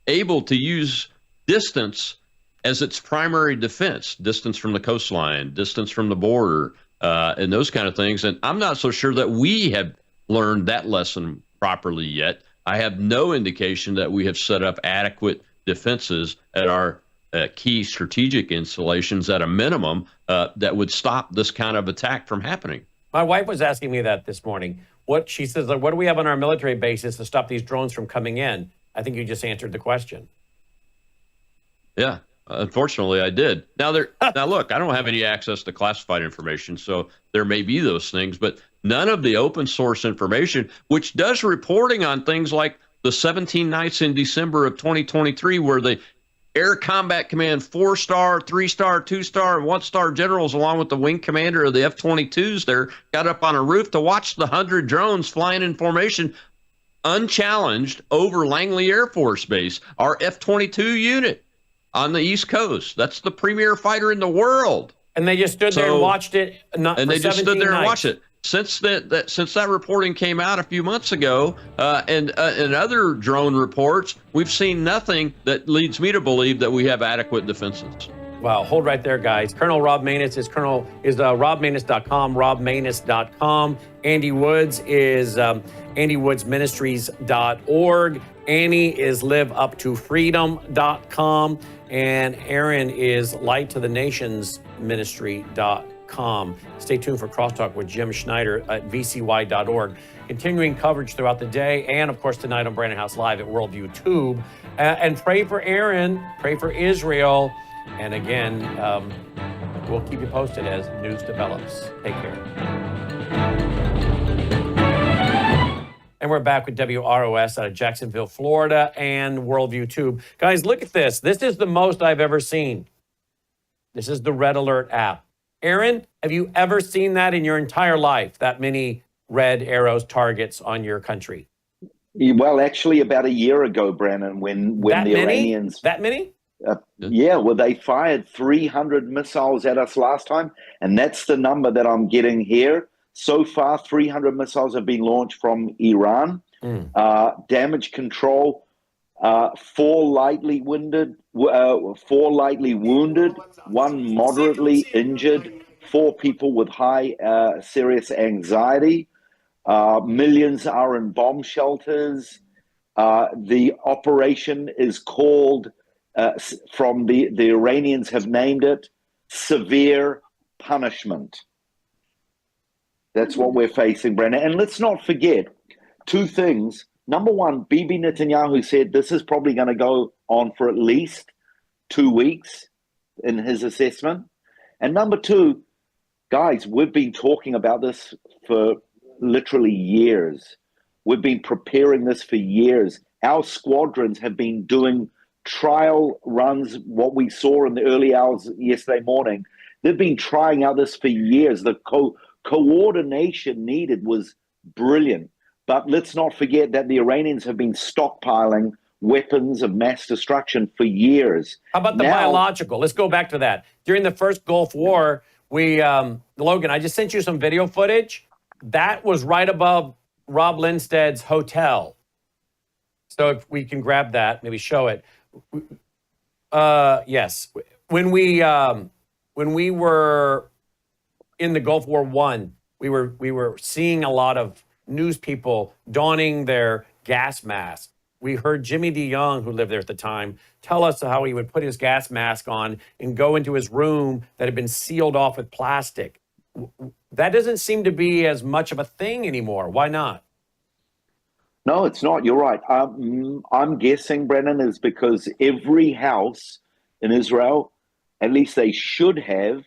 able to use distance as its primary defense, distance from the coastline, distance from the border, and those kind of things. And I'm not so sure that we have learned that lesson properly yet. I have no indication that we have set up adequate defenses at our key strategic installations at a minimum that would stop this kind of attack from happening. My wife was asking me that this morning. She says, what do we have on our military bases to stop these drones from coming in? I think you just answered the question. Yeah, unfortunately, I did. Now, look, I don't have any access to classified information, so there may be those things, but none of the open source information, which does reporting on things like the 17 nights in December of 2023, where the Air Combat Command 4-star, 3-star, 2-star, and 1-star generals, along with the wing commander of the F-22s there, got up on a roof to watch the 100 drones flying in formation unchallenged over Langley Air Force Base, our F-22 unit on the East Coast. That's the premier fighter in the world. And they just stood there and watched it. And they just stood there and watched it. since that reporting came out a few months ago, and other drone reports, we've seen nothing that leads me to believe that we have adequate defenses. Wow, hold right there, guys. Colonel Rob Maness is robmaness.com, robmaness.com. Andy Woods is andywoodsministries.org. Annie is liveuptofreedom.com. And Aaron is lighttotheNationsministry.com. Stay tuned for Crosstalk with Jim Schneider at vcy.org. Continuing coverage throughout the day, and of course tonight on Brannon Howse Live at Worldview Tube. And pray for Aaron, pray for Israel. And again, we'll keep you posted as news develops. Take care. And we're back with WROS out of Jacksonville, Florida, and Worldview Tube. Guys, look at this. This is the most I've ever seen. This is the Red Alert app. Aaron, have you ever seen that in your entire life, that many red arrows, targets on your country? Well, actually, about a year ago, Brannon, when the Iranians... That many? Yeah, well, they fired 300 missiles at us last time, and that's the number that I'm getting here. So far, 300 missiles have been launched from Iran. Damage control, 4 lightly wounded, 1 moderately injured, 4 people with high serious anxiety. Millions are in bomb shelters. The operation is called, from the Iranians have named it, severe punishment. That's what we're facing, Brennan. And let's not forget 2 things. Number one, Bibi Netanyahu said this is probably going to go on for at least 2 weeks in his assessment. And number 2, guys, we've been talking about this for literally years. We've been preparing this for years. Our squadrons have been doing trial runs, what we saw in the early hours yesterday morning. They've been trying out this for years. The coordination needed was brilliant. But let's not forget that the Iranians have been stockpiling weapons of mass destruction for years. How about the biological? Let's go back to that. During the first Gulf War, Logan, I just sent you some video footage. That was right above Rob Lindsted's hotel. So if we can grab that, maybe show it. Yes. When we were in the Gulf War I, we were seeing a lot of news people donning their gas masks. We heard Jimmy DeYoung, who lived there at the time, tell us how he would put his gas mask on and go into his room that had been sealed off with plastic. That doesn't seem to be as much of a thing anymore. Why not? No, it's not. You're right. I'm guessing, Brennan, is because every house in Israel, at least they should have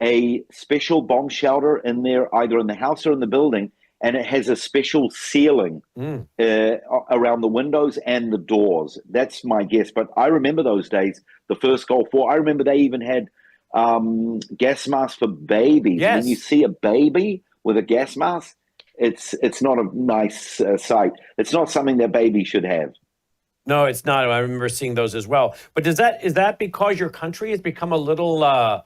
a special bomb shelter in there, either in the house or in the building, and it has a special ceiling around the windows and the doors. That's my guess. But I remember those days, the first Gulf War. I remember they even had gas masks for babies. Yes. When you see a baby with a gas mask, it's not a nice sight. It's not something that babies should have. No, it's not. I remember seeing those as well. But is that because your country has become a little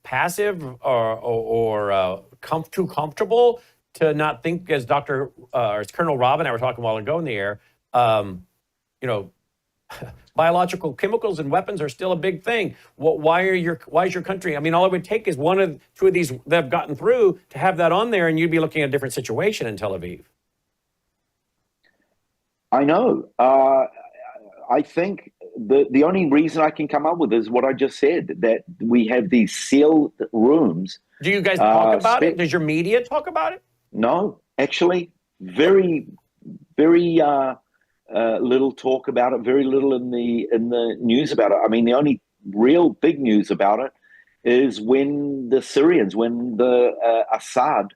passive or too comfortable to not think, as as Colonel Rob and I were talking a while ago in the air, biological chemicals and weapons are still a big thing. Why is your country? I mean, all it would take is 1 or 2 of these that have gotten through to have that on there, and you'd be looking at a different situation in Tel Aviv. I know. I think the only reason I can come up with is what I just said, that we have these sealed rooms. Do you guys talk about it? Does your media talk about it? No, actually, very, very little talk about it. Very little in the news about it. I mean, the only real big news about it is when the Syrians, when Assad,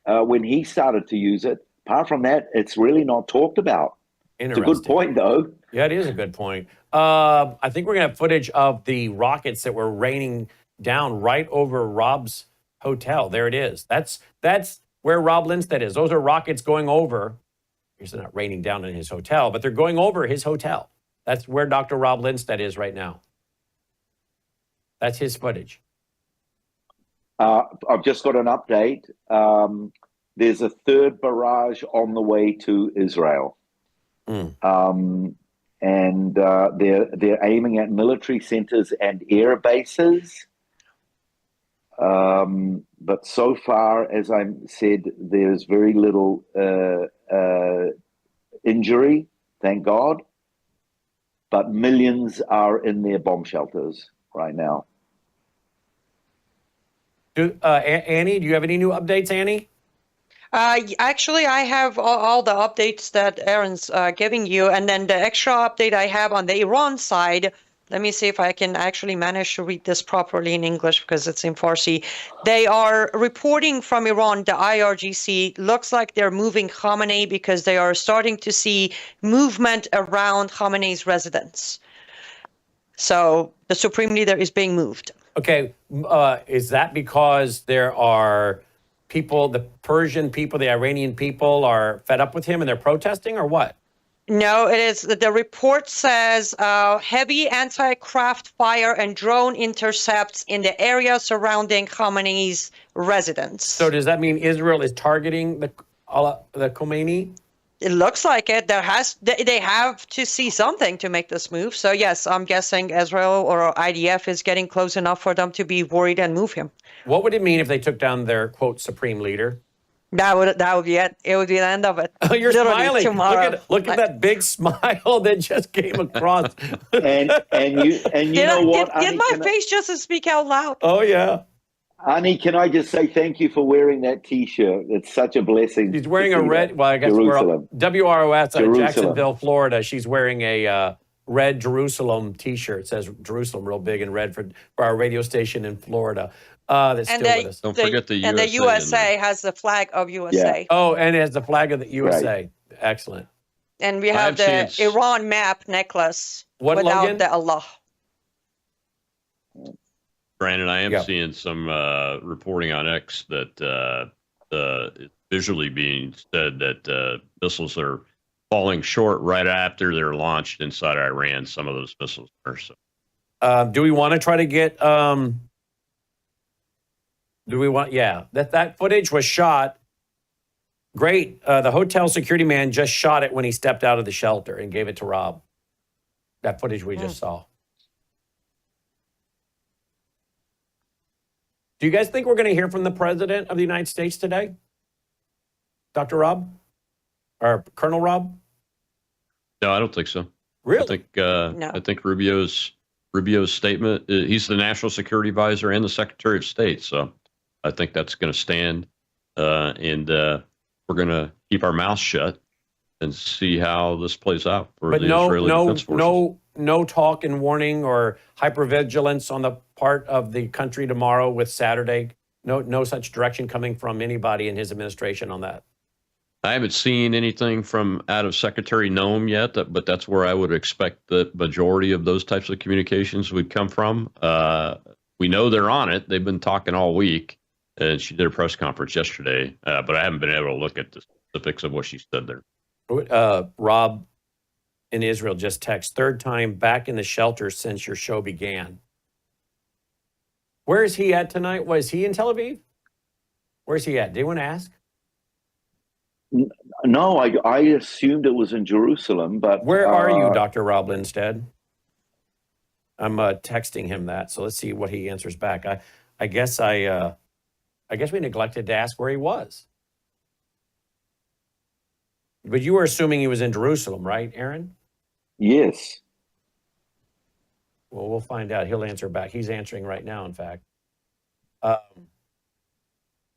when he started to use it. Apart from that, it's really not talked about. It's a good point, though. Yeah, it is a good point. I think we're going to have footage of the rockets that were raining down right over Rob's hotel. There it is. That's where Rob Lindstedt is. Those are rockets going over. It's not raining down in his hotel, but they're going over his hotel. That's where Dr. Rob Lindstedt is right now. That's his footage. I've just got an update. there's a third barrage on the way to Israel. And they're aiming at military centers and air bases. But so far, as I said, there's very little injury, thank God. But millions are in their bomb shelters right now. Annie, do you have any new updates, Annie? Actually, I have all the updates that Aaron's giving you, and then the extra update I have on the Iran side. Let me see if I can actually manage to read this properly in English because it's in Farsi. They are reporting from Iran, the IRGC, looks like they're moving Khamenei because they are starting to see movement around Khamenei's residence. So the supreme leader is being moved. Okay, is that because there are people, the Persian people, the Iranian people are fed up with him and they're protesting, or what? No, it is. The report says heavy anti-craft fire and drone intercepts in the area surrounding Khamenei's residence. So does that mean Israel is targeting the Khomeini? It looks like it. They have to see something to make this move. So yes, I'm guessing Israel or IDF is getting close enough for them to be worried and move him. What would it mean if they took down their, quote, supreme leader? That would be it. It would be the end of it. Oh, you're Literally smiling. Tomorrow. Look at that big smile that just came across. And you know what? Did my face just speak out loud? Oh, yeah. Annie, can I just say thank you for wearing that T-shirt? It's such a blessing. She's wearing a red, well, I guess Jerusalem. we're WROS Jerusalem. Jacksonville, Florida. She's wearing a red Jerusalem T-shirt. It says Jerusalem real big in red for our radio station in Florida. That's And still with us. Don't forget the USA. And the USA has the flag of USA. Oh, and it has the flag of the USA. Right. Excellent. And we have the Iran map necklace without Logan? the Allah. Brandon, I am seeing some reporting on X that visually being said that missiles are falling short right after they're launched inside Iran. Some of those missiles are. So. Do we want to try to get... that footage was shot. Great. The hotel security man just shot it when he stepped out of the shelter and gave it to Rob. That footage we just saw. Do you guys think we're going to hear from the President of the United States today? Dr. Rob? Or Colonel Rob? No, I don't think so. Really? I think I think Rubio's statement, he's the National Security Advisor and the Secretary of State, so I think that's going to stand, and we're going to keep our mouths shut and see how this plays out for the Israeli Defense Forces. No talk and warning or hypervigilance on the part of the country tomorrow with Saturday. No such direction coming from anybody in his administration on that. I haven't seen anything from out of Secretary Noem yet, but that's where I would expect the majority of those types of communications would come from. We know they're on it. They've been talking all week, and she did a press conference yesterday, but I haven't been able to look at the specifics of what she said there. Rob in Israel just text, third time back in the shelter since your show began. Where is he at tonight? Was he in Tel Aviv? Where's he at? Did anyone ask? No, I assumed it was in Jerusalem, but... Where are you, Dr. Rob Lindstead? I'm texting him that, so let's see what he answers back. I guess we neglected to ask where he was. But you were assuming he was in Jerusalem, right, Aaron? Yes. Well, we'll find out. He'll answer back. He's answering right now, in fact.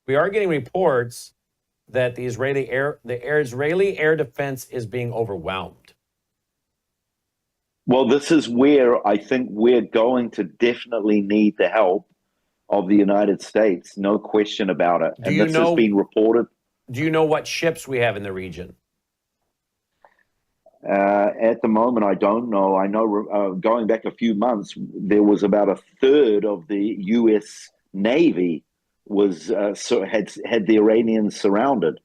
We are getting reports that the Israeli air defense is being overwhelmed. Well, this is where I think we're going to definitely need the help of the United States. No question about it. And this has been reported. Do you know what ships we have in the region? At the moment, I don't know. I know going back a few months, there was about a third of the U.S. Navy had the Iranians surrounded.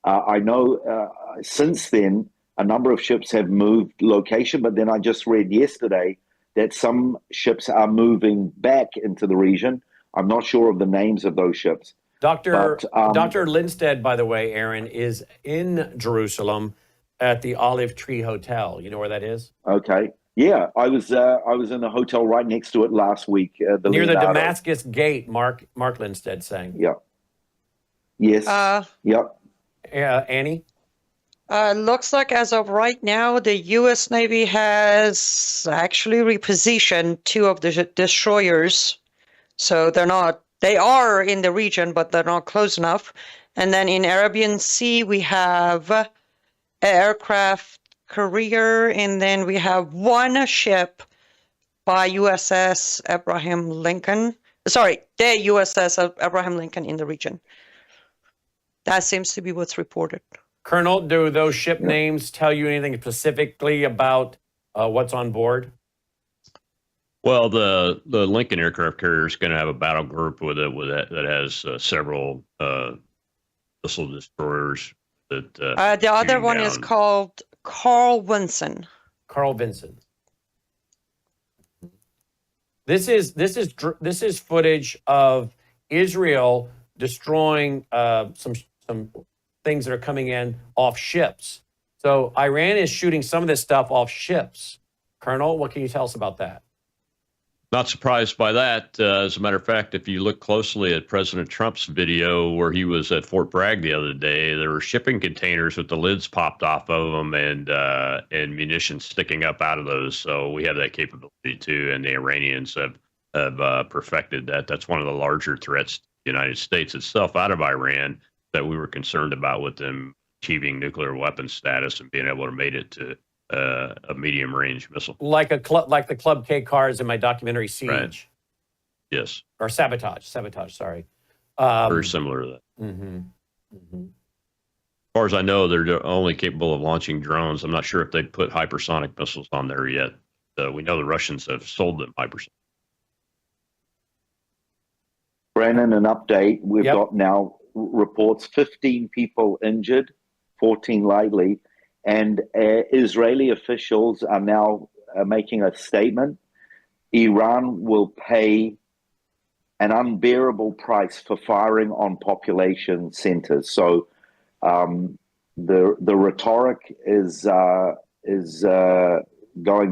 I know since then, a number of ships have moved location, but then I just read yesterday that some ships are moving back into the region. I'm not sure of the names of those ships, Dr. But, Dr. Lindstedt, by the way, Aaron, is in Jerusalem at the Olive Tree Hotel. You know where that is? Okay. Yeah, I was in a hotel right next to it last week. Near the Leonardo. Damascus Gate, Mark Lindstedt saying. Yeah. Yes. Yep. Annie? Looks like as of right now, the U.S. Navy has actually repositioned 2 of the destroyers. So they are in the region, but they're not close enough. And then in Arabian Sea, we have an aircraft carrier, and then we have 1 ship by USS Abraham Lincoln. Sorry, the USS Abraham Lincoln in the region. That seems to be what's reported. Colonel, do those ship names tell you anything specifically about what's on board? Well, the Lincoln aircraft carrier is going to have a battle group with it that has several missile destroyers. That the other one is called Carl Vinson. Carl Vinson. This is footage of Israel destroying some things that are coming in off ships. So Iran is shooting some of this stuff off ships. Colonel, what can you tell us about that? Not surprised by that. As a matter of fact, if you look closely at President Trump's video where he was at Fort Bragg the other day, there were shipping containers with the lids popped off of them and munitions sticking up out of those. So we have that capability too, and the Iranians have perfected that. That's one of the larger threats to the United States itself out of Iran that we were concerned about with them achieving nuclear weapons status and being able to make it to a medium range missile, like the Club K cars in my documentary Siege. Right. Yes, or Sabotage. Sorry, very similar to that. Mm-hmm. Mm-hmm. As far as I know, they're only capable of launching drones. I'm not sure if they've put hypersonic missiles on there yet. We know the Russians have sold them hypersonic. Brannon, an update. We've got now reports 15 people injured, 14 lightly. And Israeli officials are now making a statement. Iran will pay an unbearable price for firing on population centers. So the rhetoric is going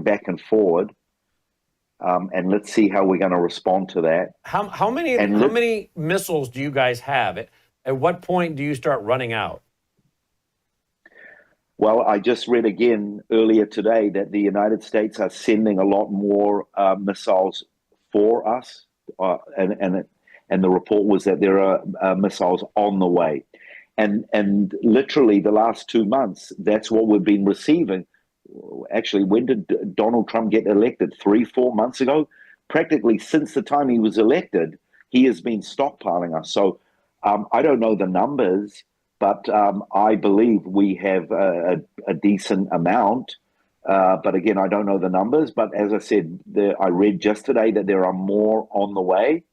back and forward. And let's see how we're going to respond to that. How many missiles do you guys have? At what point do you start running out? Well, I just read again earlier today that the United States are sending a lot more missiles for us, and the report was that there are missiles on the way, and literally the last 2 months, that's what we've been receiving. Actually, when did Donald Trump get elected? 3-4 months ago. Practically since the time he was elected, he has been stockpiling us. So I don't know the numbers. But I believe we have a decent amount. But again, I don't know the numbers. But as I said, I read just today that there are more on the way.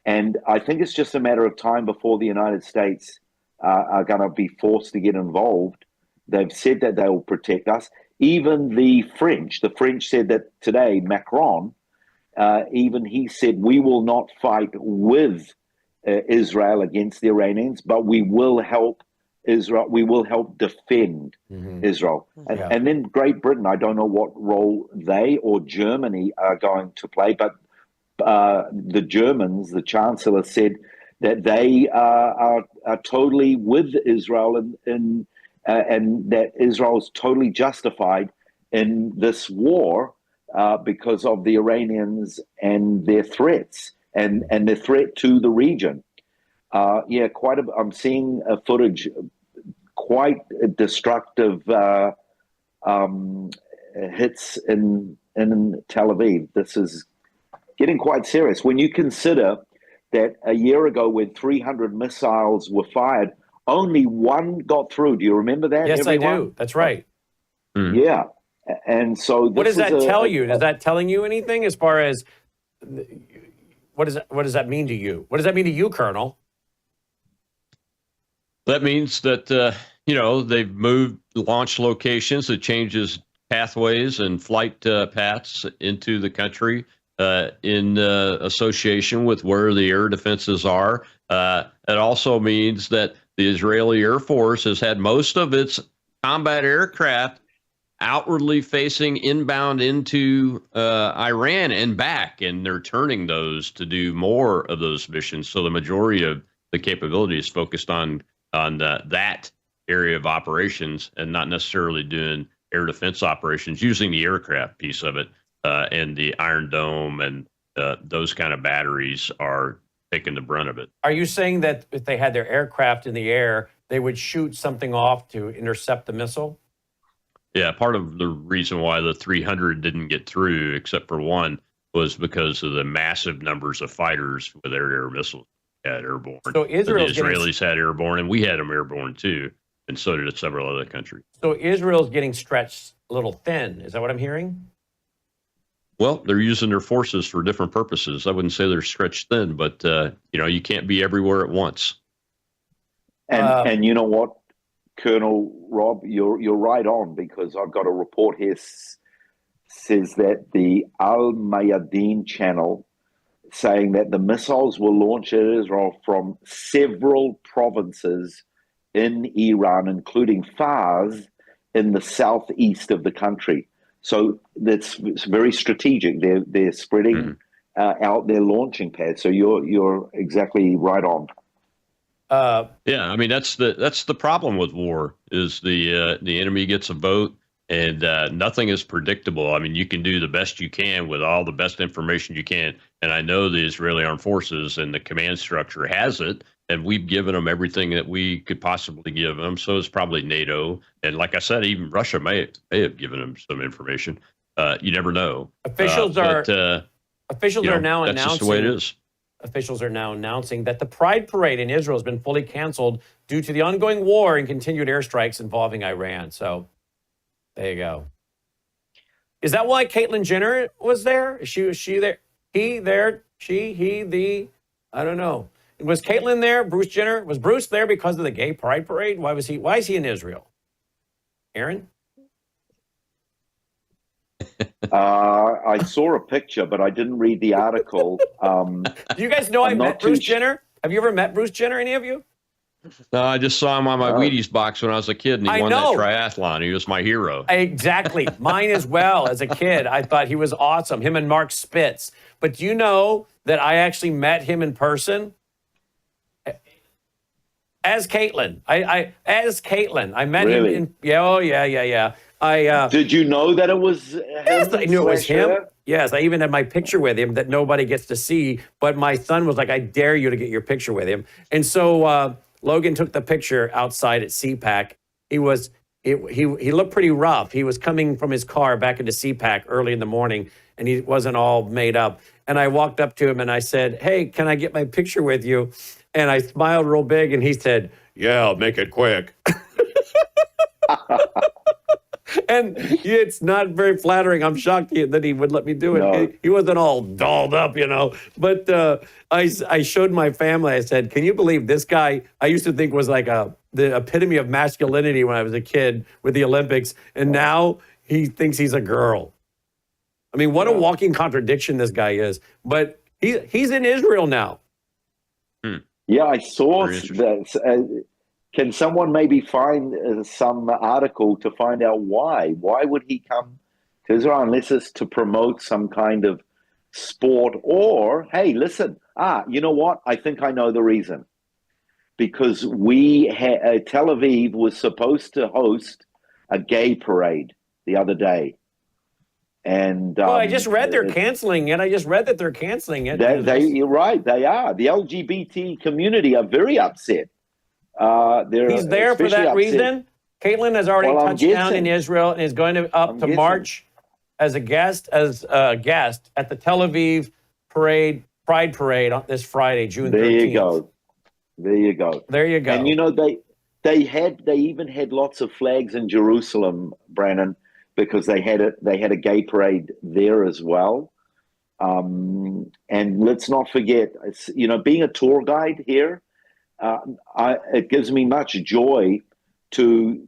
And I think it's just a matter of time before the United States are going to be forced to get involved. They've said that they will protect us. Even the French said that today, Macron, even he said, we will not fight with Israel against the Iranians, but we will help Israel. We will help defend Israel. And then Great Britain, I don't know what role they or Germany are going to play, but the Germans, the Chancellor, said that they are totally with Israel and that Israel is totally justified in this war because of the Iranians and their threats. And the threat to the region. I'm seeing footage, quite destructive hits in Tel Aviv. This is getting quite serious. When you consider that a year ago when 300 missiles were fired, only 1 got through. Do you remember that? Yes, everyone? I do. That's right. Yeah. And so what does that tell you? Is that telling you anything as far as... What does that mean to you? What does that mean to you, Colonel? That means that, they've moved launch locations. It changes pathways and flight paths into the country. in association with where the air defenses are. It also means that the Israeli Air Force has had most of its combat aircraft outwardly facing inbound into Iran and back, and they're turning those to do more of those missions. So the majority of the capability is focused on that area of operations and not necessarily doing air defense operations using the aircraft piece of it. And the Iron Dome and those kind of batteries are taking the brunt of it. Are you saying that if they had their aircraft in the air, they would shoot something off to intercept the missile? Yeah, part of the reason why the 300 didn't get through, except for one, was because of the massive numbers of fighters with their air missiles had airborne. So the Israel's had airborne, and we had them airborne too, and so did several other countries. So Israel's getting stretched a little thin. Is that what I'm hearing? Well, they're using their forces for different purposes. I wouldn't say they're stretched thin, but you can't be everywhere at once. And you know what, Colonel Rob, you're right on, because I've got a report here says that the Al Mayadeen channel saying that the missiles were launched at Israel from several provinces in Iran, including Fars in the southeast of the country. So it's very strategic. They're spreading out their launching pads. So you're exactly right on. Yeah, I mean that's the problem with war is the enemy gets a vote and nothing is predictable. I mean, you can do the best you can with all the best information you can, and I know the Israeli Armed Forces and the command structure has it, and we've given them everything that we could possibly give them. So it's probably NATO, and like I said, even Russia may have given them some information. You never know. Officials are now that's announcing. Just the way it is. Officials are now announcing that the Pride Parade in Israel has been fully canceled due to the ongoing war and continued airstrikes involving Iran. So there you go. Is that why Caitlyn Jenner was there? Is she there? He there? She, he, the? I don't know. Was Caitlyn there? Bruce Jenner? Was Bruce there because of the gay Pride Parade? Why is he in Israel? Aaron? I saw a picture, but I didn't read the article. Do you guys know I met Bruce Jenner? Have you ever met Bruce Jenner, any of you? No, I just saw him on my Wheaties box when I was a kid, and he won that triathlon. He was my hero. Exactly. Mine as well. As a kid, I thought he was awesome. Him and Mark Spitz. But do you know that I actually met him in person? As Caitlyn. As Caitlyn. I met him in... Yeah. Did you know that it was him? Yes, I knew it was him. Yes, I even had my picture with him that nobody gets to see. But my son was like, I dare you to get your picture with him. And so Logan took the picture outside at CPAC. He looked pretty rough. He was coming from his car back into CPAC early in the morning, and he wasn't all made up. And I walked up to him and I said, hey, can I get my picture with you? And I smiled real big, and he said, yeah, I'll make it quick. And it's not very flattering. I'm shocked that he would let me do it. No. He wasn't all dolled up, But I showed my family. I said, can you believe this guy I used to think was like the epitome of masculinity when I was a kid with the Olympics. And now he thinks he's a girl. I mean, what a walking contradiction this guy is. But he's in Israel now. Yeah, I saw that. Can someone maybe find some article to find out why? Why would he come to Israel unless it's to promote some kind of sport? Or, hey, listen, you know what? I think I know the reason. Because Tel Aviv was supposed to host a gay parade the other day. And I just read they're canceling it. I just read that they're canceling it. You're right, they are. The LGBT community are very upset. He's there for that reason. Caitlyn has already touched down in Israel and is going to march as a guest at the Tel Aviv Pride Parade on this Friday, June 13th. There you go. And they even had lots of flags in Jerusalem, Brannon, because they had a gay parade there as well. And let's not forget, being a tour guide here. It gives me much joy to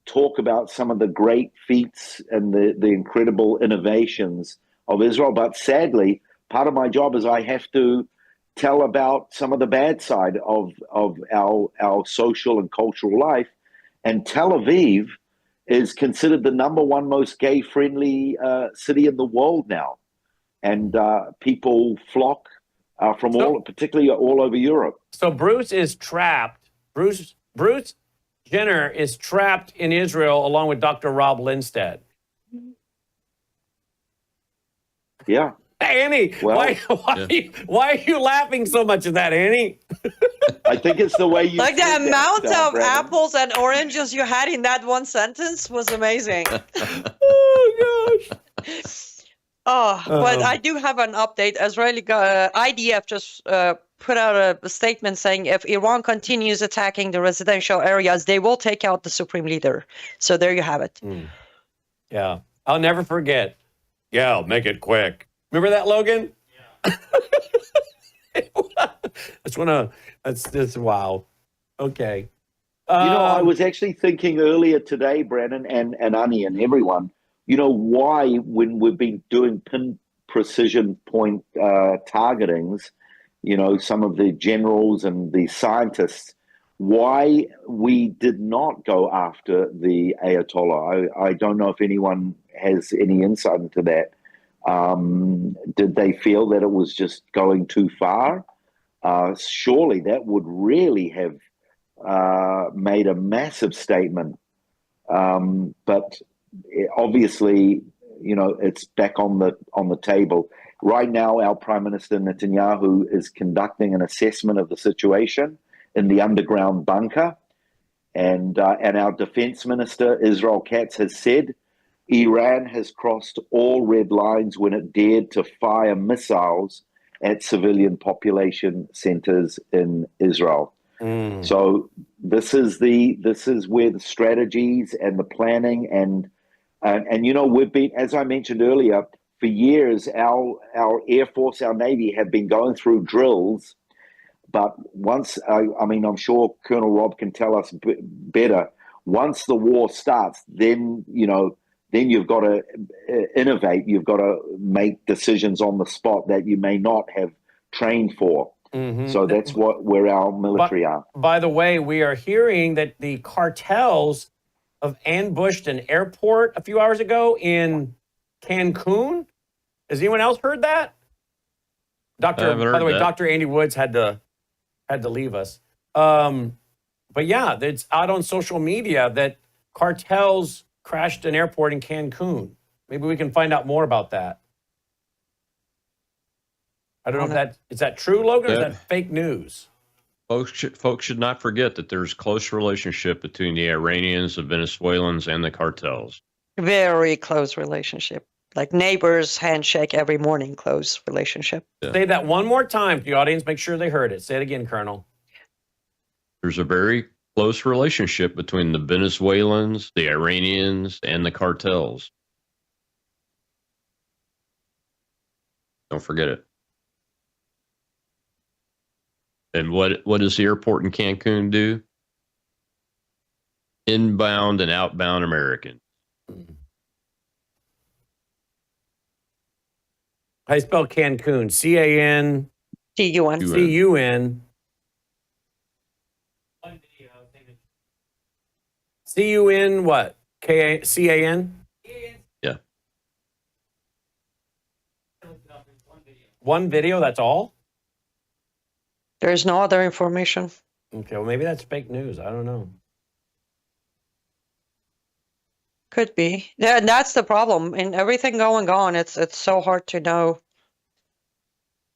talk about some of the great feats and the incredible innovations Israel. But sadly, part of my job is I have to tell about some of the bad side of our social and cultural life. And Tel Aviv is considered the #1 most gay-friendly city in the world now. And people flock from particularly all over Europe. So Bruce is trapped. Bruce Jenner is trapped in Israel along with Dr. Rob Lindstedt. Yeah. Annie, Well, why are you laughing so much at that, Annie? I think it's the way you like the amount of Brandon. apples and oranges you had in that one sentence was amazing. Oh, gosh. But I do have an update. Israeli IDF just put out a statement saying if Iran continues attacking the residential areas, they will take out the supreme leader. So there you have it. Yeah. I'll never forget. Yeah, I'll make it quick. Remember that, Logan? Yeah. That's just wow. Okay. I was actually thinking earlier today, Brannon and Anni and everyone, why when we've been doing pin precision point targetings, some of the generals and the scientists, why we did not go after the Ayatollah. I don't know if anyone has any insight into that. Did they feel that it was just going too far? Surely that would really have made a massive statement. But obviously, it's back on the table. Right now, our Prime Minister Netanyahu is conducting an assessment of the situation in the underground bunker. And our Defense Minister, Israel Katz, has said Iran has crossed all red lines when it dared to fire missiles at civilian population centers in Israel. So this is where the strategies and the planning and we've been, as I mentioned earlier, for years our Air Force, our Navy have been going through drills. But once, I'm sure Colonel Rob can tell us better. Once the war starts, then you've got to innovate. You've got to make decisions on the spot that you may not have trained for. Mm-hmm. So that's where our military are. By the way, we are hearing that the cartels have ambushed an airport a few hours ago in Cancun. Has anyone else heard that? By the way, Dr. Andy Woods had to leave us. But yeah, it's out on social media that cartels crashed an airport in Cancun. Maybe we can find out more about that. I don't know if is that true, Logan, or is that fake news? Folks should not forget that there's close relationship between the Iranians, the Venezuelans, and the cartels. Very close relationship. Like neighbors handshake every morning, close relationship. Yeah. Say that one more time to the audience. Make sure they heard it. Say it again, Colonel. There's a very close relationship between the Venezuelans, the Iranians, and the cartels. Don't forget it. And what does the airport in Cancun do? Inbound and outbound Americans. How do you spell Cancun? C-A-N... C-U-N. C-U-N. C-U-N what? C-A-N? Yeah. One video, that's all? There's no other information. Okay, well, maybe that's fake news. I don't know. Could be. Yeah, and that's the problem. In everything going on, it's so hard to know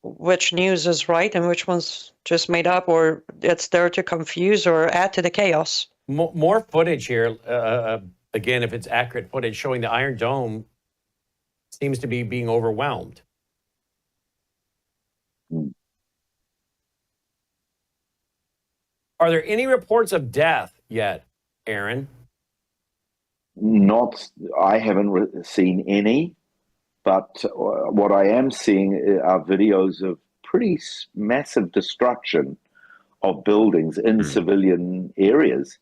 which news is right and which one's just made up, or it's there to confuse or add to the chaos. More footage here. Again, if it's accurate footage showing the Iron Dome seems to be being overwhelmed. Are there any reports of death yet, Aaron? I haven't seen any, but what I am seeing are videos of pretty massive destruction of buildings in civilian areas.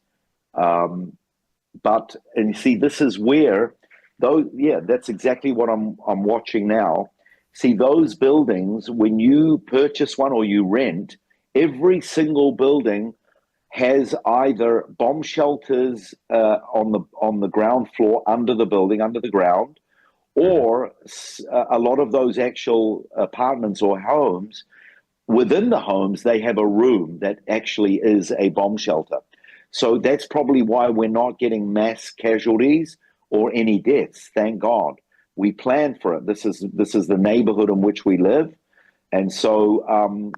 And you see, this is where Those, yeah, that's exactly what I'm watching now. See, those buildings, when you purchase one or you rent, every single building has either bomb shelters on the ground floor under the building, under the ground, or a lot of those actual apartments or homes, within the homes, they have a room that actually is a bomb shelter. So that's probably why we're not getting mass casualties or any deaths. Thank God. We planned for it. This is the neighborhood in which we live. And so,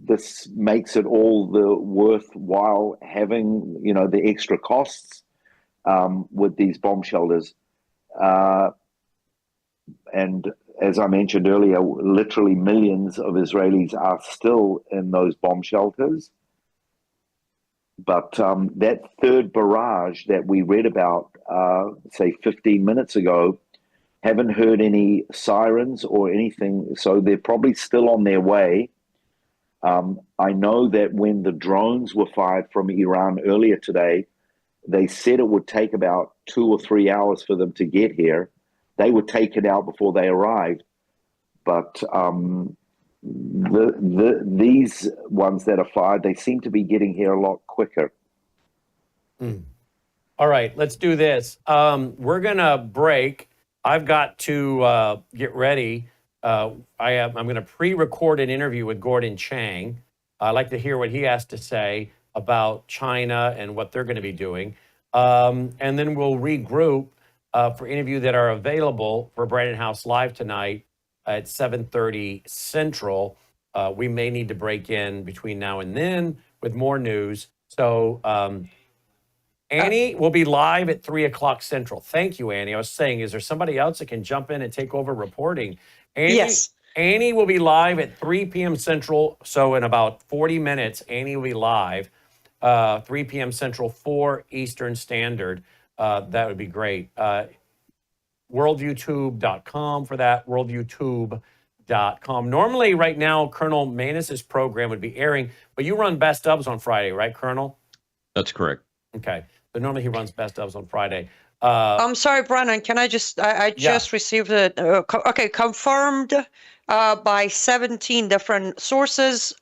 this makes it all the worthwhile having, the extra costs with these bomb shelters. And as I mentioned earlier, literally millions of Israelis are still in those bomb shelters. But that third barrage that we read about, say 15 minutes ago, haven't heard any sirens or anything. So they're probably still on their way. I know that when the drones were fired from Iran earlier today, they said it would take about 2 or 3 hours for them to get here. They were taken out before they arrived. But these ones that are fired, they seem to be getting here a lot quicker. All right, let's do this. We're going to break. I've got to get ready. I'm going to pre-record an interview with Gordon Chang. I'd like to hear what he has to say about China and what they're going to be doing. And then we'll regroup for interviews that are available for Brannon Howse Live tonight at 7:30 Central. We may need to break in between now and then with more news. So Annie will be live at 3 o'clock Central. Thank you, Annie. I was saying, is there somebody else that can jump in and take over reporting? Annie, Yes. Annie will be live at 3 p.m. Central. So in about 40 minutes, Annie will be live, 3 p.m. Central, 4 Eastern Standard. That would be great. WorldviewTube.com for that, WorldviewTube.com. Normally, right now, Colonel Manus's program would be airing, but you run Best Ofs on Friday, right, Colonel? That's correct. Okay. But normally he runs Best Ofs on Friday. I'm sorry, Brannon. Can I just? I just received it. Confirmed by 17 different sources.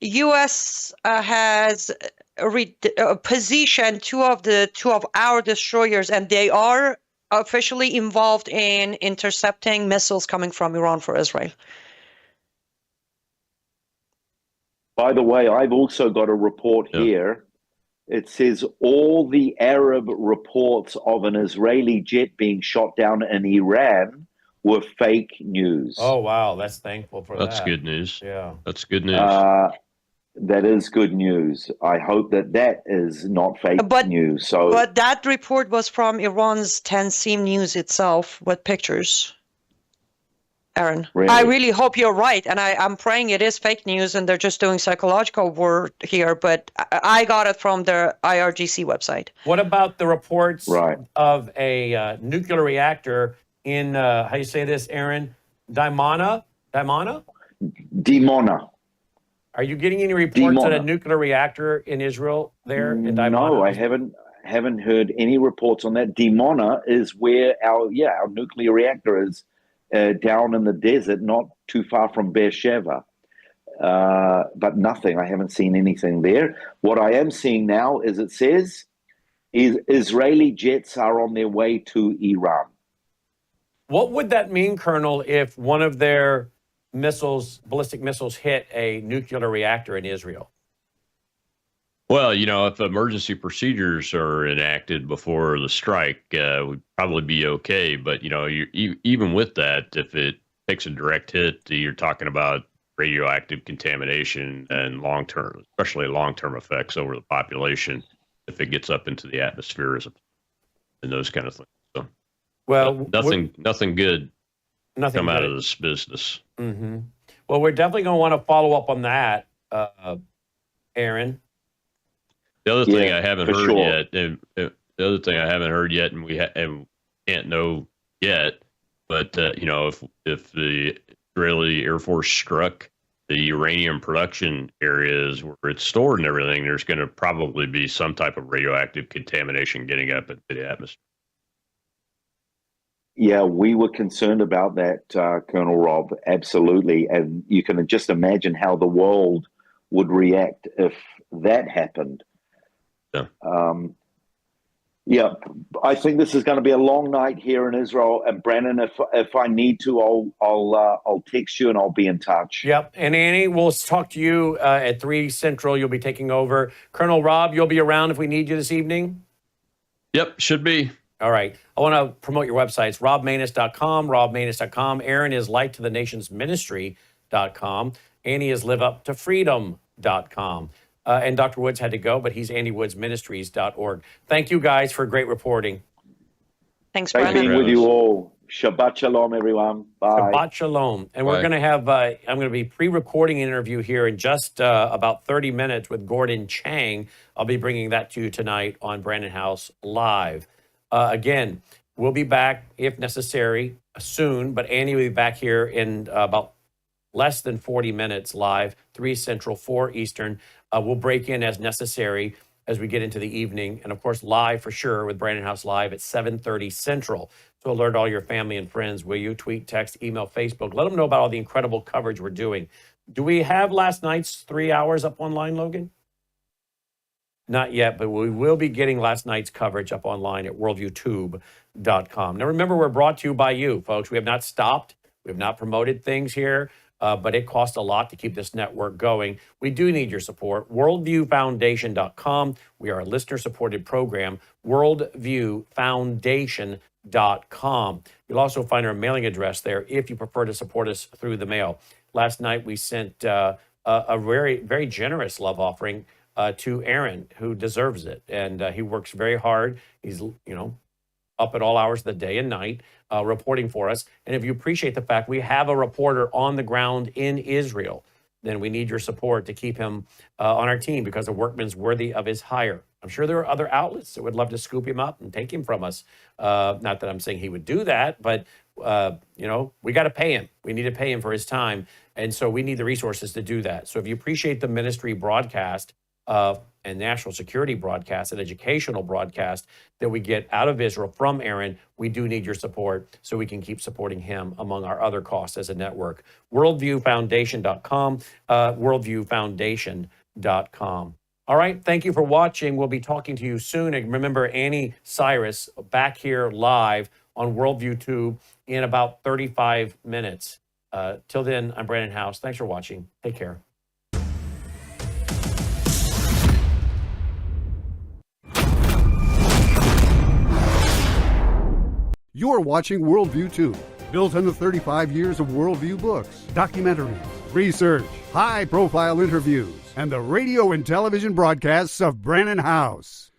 U.S. has positioned two of our destroyers, and they are officially involved in intercepting missiles coming from Iran for Israel. By the way, I've also got a report here. It says all the Arab reports of an Israeli jet being shot down in Iran were fake news. Oh, wow. That's thankful for that. That's good news. Yeah. That's good news. That is good news. I hope that is not fake news. But that report was from Iran's Tansim News itself with pictures. Aaron, really? I really hope you're right, and I'm praying it is fake news and they're just doing psychological work here, but I got it from the IRGC website. What about the reports of a nuclear reactor in, how do you say this, Aaron? Dimona? Dimona. Are you getting any reports on a nuclear reactor in Israel there in Dimona? No, I haven't heard any reports on that. Dimona is where our nuclear reactor is. Down in the desert, not too far from Beersheba. But nothing. I haven't seen anything there. What I am seeing now is it says Israeli jets are on their way to Iran. What would that mean, Colonel, if one of their ballistic missiles hit a nuclear reactor in Israel? Well, if emergency procedures are enacted before the strike, would probably be okay. But, even with that, if it takes a direct hit, you're talking about radioactive contamination and especially long-term effects over the population if it gets up into the atmosphere and those kind of things. So, well, nothing good come out of this business. Mm-hmm. Well, we're definitely going to want to follow up on that, Aaron. The other thing I haven't heard yet, and we can't know yet, but if the Israeli Air Force struck the uranium production areas where it's stored and everything, there's going to probably be some type of radioactive contamination getting up into the atmosphere. Yeah, we were concerned about that, Colonel Rob, absolutely. And you can just imagine how the world would react if that happened. Yeah. Yeah, I think this is going to be a long night here in Israel. And Brannon, if I need to, I'll text you and I'll be in touch. Yep. And Annie, we'll talk to you at 3 Central. You'll be taking over. Colonel Rob, you'll be around if we need you this evening? Yep, should be. All right. I want to promote your websites, robmanus.com, robmanus.com. Aaron is lighttothenationsministry.com. Annie is liveuptofreedom.com. And Dr. Woods had to go, but he's andywoodsministries.org. Thank you guys for great reporting. Thanks, Great Brannon. being with you all. Shabbat shalom, everyone. Bye. Shabbat shalom. And we're Bye. going to have, I'm going to be pre-recording an interview here in just about 30 minutes with Gordon Chang. I'll be bringing that to you tonight on Brannon Howse Live. Again, we'll be back if necessary soon, but Annie will be back here in about less than 40 minutes live, 3 Central, 4 Eastern. We'll break in as necessary as we get into the evening. And of course, live for sure with Brannon Howse Live at 7:30 Central. So alert all your family and friends. Will you tweet, text, email, Facebook? Let them know about all the incredible coverage we're doing. Do we have last night's 3 hours up online, Logan? Not yet, but we will be getting last night's coverage up online at worldviewtube.com. Now, remember, we're brought to you by you, folks. We have not stopped. We have not promoted things here, but it costs a lot to keep this network going. We do need your support. Worldviewfoundation.com. We are a listener-supported program. Worldviewfoundation.com. You'll also find our mailing address there if you prefer to support us through the mail. Last night, we sent a very, very generous love offering to Aaron, who deserves it. And he works very hard. He's, up at all hours of the day and night reporting for us. And if you appreciate the fact we have a reporter on the ground in Israel, then we need your support to keep him on our team because a workman's worthy of his hire. I'm sure there are other outlets that would love to scoop him up and take him from us. Not that I'm saying he would do that, but, we got to pay him. We need to pay him for his time. And so we need the resources to do that. So if you appreciate the ministry broadcast, and national security broadcast and educational broadcast that we get out of Israel from Aaron, we do need your support so we can keep supporting him among our other costs as a network. Worldviewfoundation.com, worldviewfoundation.com. All right, thank you for watching. We'll be talking to you soon. And remember, Anni Cyrus back here live on Worldview Tube in about 35 minutes. Till then, I'm Brannon Howse. Thanks for watching. Take care. You're watching Worldview 2, built on the 35 years of Worldview books, documentaries, research, high-profile interviews, and the radio and television broadcasts of Brannon Howse.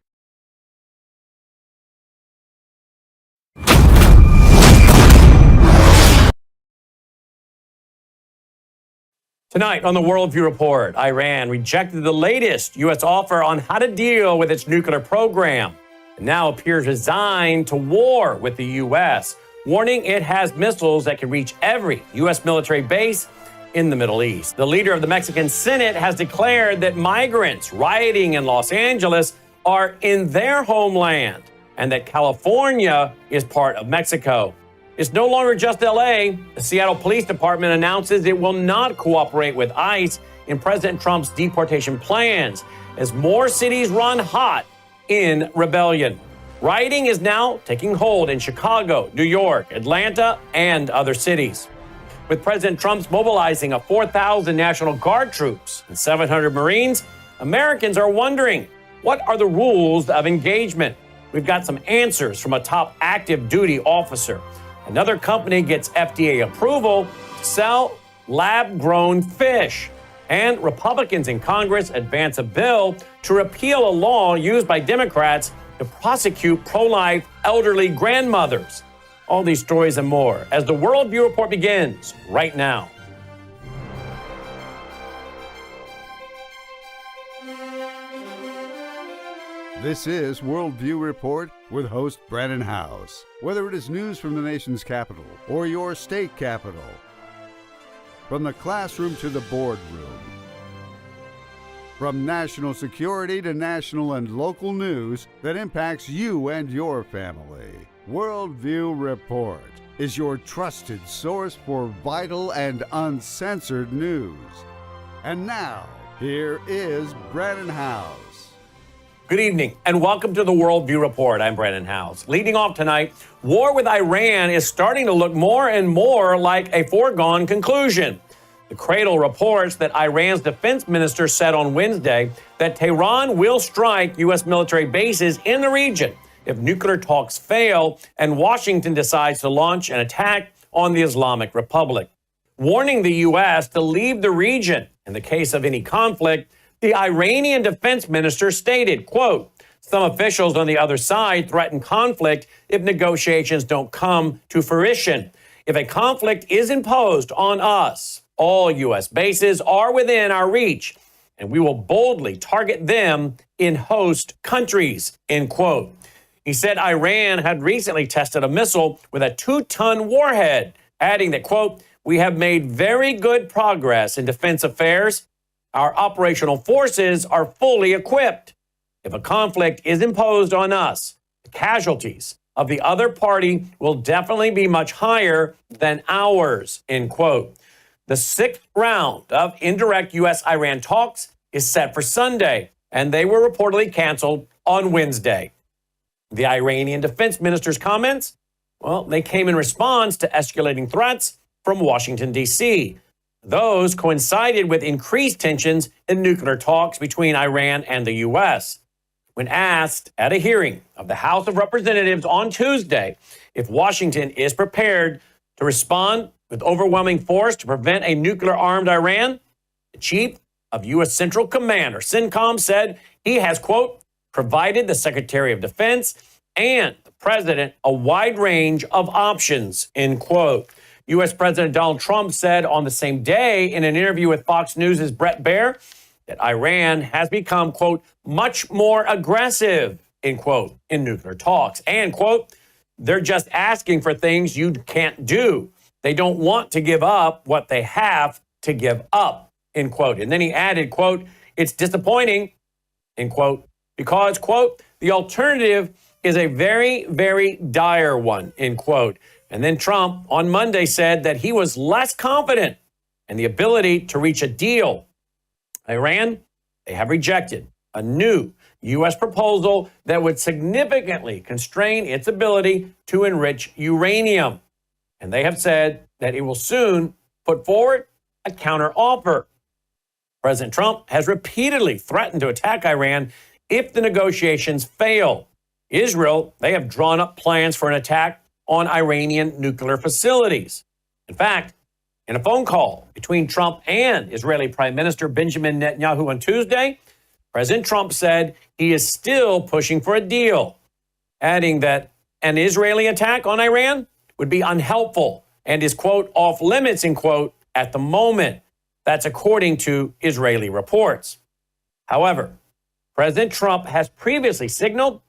Tonight on the Worldview Report, Iran rejected the latest U.S. offer on how to deal with its nuclear program, and now appears resigned to war with the U.S., warning it has missiles that can reach every U.S. military base in the Middle East. The leader of the Mexican Senate has declared that migrants rioting in Los Angeles are in their homeland and that California is part of Mexico. It's no longer just L.A. The Seattle Police Department announces it will not cooperate with ICE in President Trump's deportation plans as more cities run hot in rebellion. Rioting is now taking hold in Chicago, New York, Atlanta, and other cities. With President Trump's mobilizing of 4,000 National Guard troops and 700 Marines, Americans are wondering, what are the rules of engagement? We've got some answers from a top active duty officer. Another company gets FDA approval to sell lab-grown fish. And Republicans in Congress advance a bill to repeal a law used by Democrats to prosecute pro-life elderly grandmothers. All these stories and more as the Worldview Report begins right now. This is Worldview Report with host Brannon Howse. Whether it is news from the nation's capital or your state capital, from the classroom to the boardroom, from national security to national and local news that impacts you and your family. Worldview Report is your trusted source for vital and uncensored news. And now, here is Brannon Howse. Good evening, and welcome to the Worldview Report. I'm Brannon Howse. Leading off tonight, war with Iran is starting to look more and more like a foregone conclusion. The Cradle reports that Iran's defense minister said on Wednesday that Tehran will strike U.S. military bases in the region if nuclear talks fail and Washington decides to launch an attack on the Islamic Republic. Warning the U.S. to leave the region in the case of any conflict, the Iranian defense minister stated, quote, "Some officials on the other side threaten conflict if negotiations don't come to fruition. If a conflict is imposed on us, all U.S. bases are within our reach, and we will boldly target them in host countries," end quote. He said Iran had recently tested a missile with a 2-ton warhead, adding that, quote, "We have made very good progress in defense affairs. Our operational forces are fully equipped. If a conflict is imposed on us, the casualties of the other party will definitely be much higher than ours," end quote. The 6th round of indirect U.S.-Iran talks is set for Sunday, and they were reportedly canceled on Wednesday. The Iranian defense minister's comments, well, they came in response to escalating threats from Washington, D.C. Those coincided with increased tensions in nuclear talks between Iran and the U.S. When asked at a hearing of the House of Representatives on Tuesday if Washington is prepared to respond with overwhelming force to prevent a nuclear-armed Iran, the chief of U.S. Central Command, or CENTCOM, said he has, quote, provided the Secretary of Defense and the President a wide range of options, end quote. U.S. President Donald Trump said on the same day in an interview with Fox News' Bret Baier that Iran has become, quote, much more aggressive, end quote, in nuclear talks. And, quote, they're just asking for things you can't do. They don't want to give up what they have to give up, end quote. And then he added, quote, it's disappointing, end quote, because, quote, the alternative is a very, very dire one, end quote. And then Trump on Monday said that he was less confident in the ability to reach a deal. Iran, they have rejected a new U.S. proposal that would significantly constrain its ability to enrich uranium. And they have said that it will soon put forward a counteroffer. President Trump has repeatedly threatened to attack Iran if the negotiations fail. Israel, they have drawn up plans for an attack on Iranian nuclear facilities. In fact, in a phone call between Trump and Israeli Prime Minister Benjamin Netanyahu on Tuesday, President Trump said he is still pushing for a deal, adding that an Israeli attack on Iran would be unhelpful and is, quote, off limits, end quote, at the moment. That's according to Israeli reports. However, President Trump has previously signaled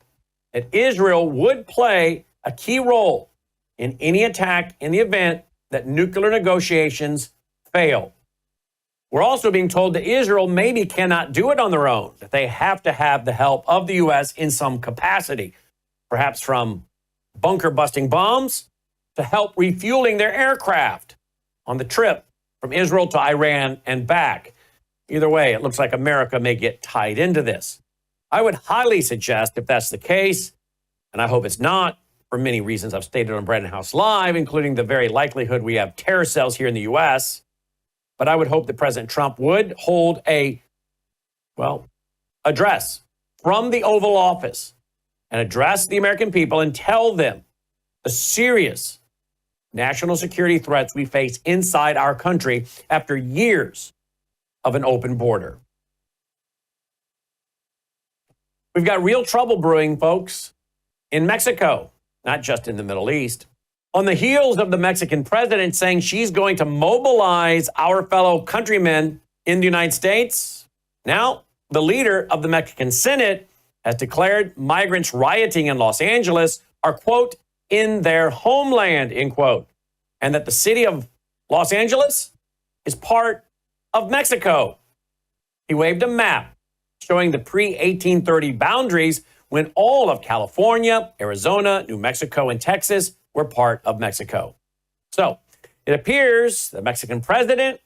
that Israel would play a key role in any attack in the event that nuclear negotiations fail. We're also being told that Israel maybe cannot do it on their own, that they have to have the help of the U.S. in some capacity, perhaps from bunker-busting bombs to help refueling their aircraft on the trip from Israel to Iran and back. Either way, it looks like America may get tied into this. I would highly suggest, if that's the case, and I hope it's not, for many reasons I've stated on Brannon Howse Live, including the very likelihood we have terror cells here in the U.S., but I would hope that President Trump would hold a, address from the Oval Office and address the American people and tell them the serious national security threats we face inside our country after years of an open border. We've got real trouble brewing, folks, in Mexico, not just in the Middle East. On the heels of the Mexican president saying she's going to mobilize our fellow countrymen in the United States, now the leader of the Mexican Senate has declared migrants rioting in Los Angeles are, quote, in their homeland, end quote, and that the city of Los Angeles is part of Mexico. He waved a map showing the pre-1830 boundaries when all of California, Arizona, New Mexico, and Texas were part of Mexico. So it appears the Mexican president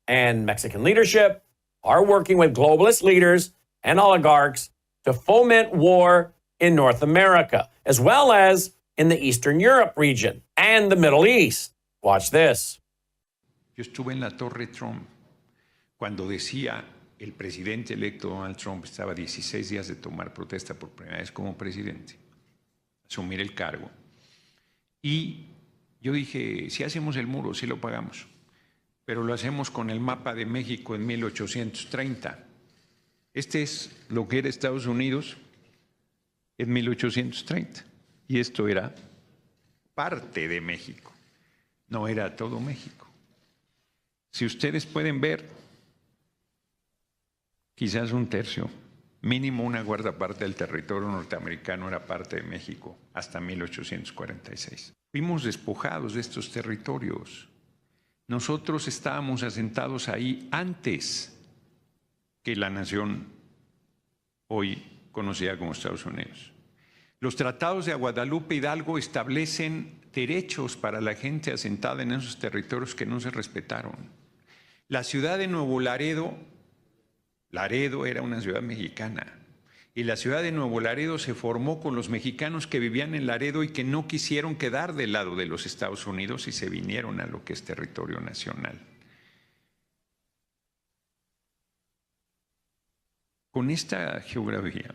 and Mexican leadership are working with globalist leaders and oligarchs to foment war in North America, as well as in the Eastern Europe region and the Middle East. Watch this. Yo estuve en la Torre Trump cuando decía el presidente electo Donald Trump estaba 16 días de tomar protesta por primera vez como presidente, asumir el cargo. Y yo dije, si hacemos el muro, sí lo pagamos, pero lo hacemos con el mapa de México en 1830. Este es lo que era Estados Unidos en 1830. Y esto era parte de México, no era todo México. Si ustedes pueden ver, quizás un tercio, mínimo una cuarta parte del territorio norteamericano era parte de México hasta 1846. Fuimos despojados de estos territorios. Nosotros estábamos asentados ahí antes que la nación hoy conocida como Estados Unidos. Los tratados de Guadalupe Hidalgo establecen derechos para la gente asentada en esos territorios que no se respetaron. La ciudad de Nuevo Laredo, Laredo era una ciudad mexicana, y la ciudad de Nuevo Laredo se formó con los mexicanos que vivían en Laredo y que no quisieron quedar del lado de los Estados Unidos y se vinieron a lo que es territorio nacional. Con esta geografía,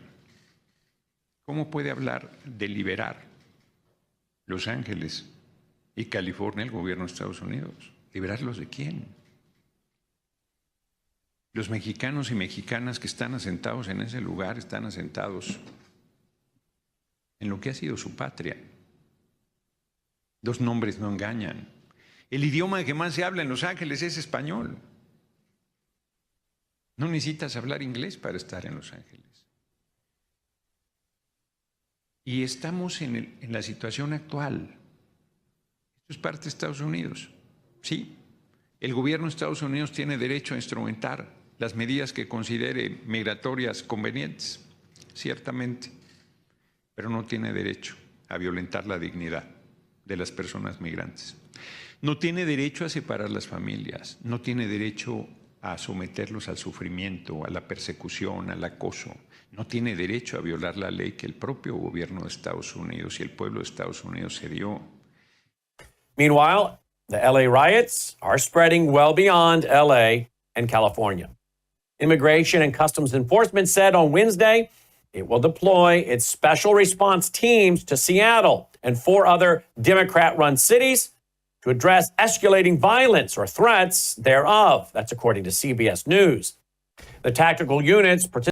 ¿cómo puede hablar de liberar Los Ángeles y California el gobierno de Estados Unidos? ¿Liberarlos de quién? Los mexicanos y mexicanas que están asentados en ese lugar están asentados en lo que ha sido su patria. Los nombres no engañan. El idioma que más se habla en Los Ángeles es español. No necesitas hablar inglés para estar en Los Ángeles. Y estamos en la situación actual. Esto es parte de Estados Unidos. Sí, el gobierno de Estados Unidos tiene derecho a instrumentar las medidas que considere migratorias convenientes, ciertamente, pero no tiene derecho a violentar la dignidad de las personas migrantes. No tiene derecho a separar las familias, no tiene derecho a someterlos al sufrimiento, a la persecución, al acoso. No tiene derecho a violar la ley que el propio gobierno de Estados Unidos y el pueblo de Estados Unidos se dio. Meanwhile, the LA riots are spreading well beyond LA and California. Immigration and Customs Enforcement said on Wednesday it will deploy its special response teams to Seattle and 4 other Democrat-run cities to address escalating violence or threats thereof. That's according to CBS News. The tactical units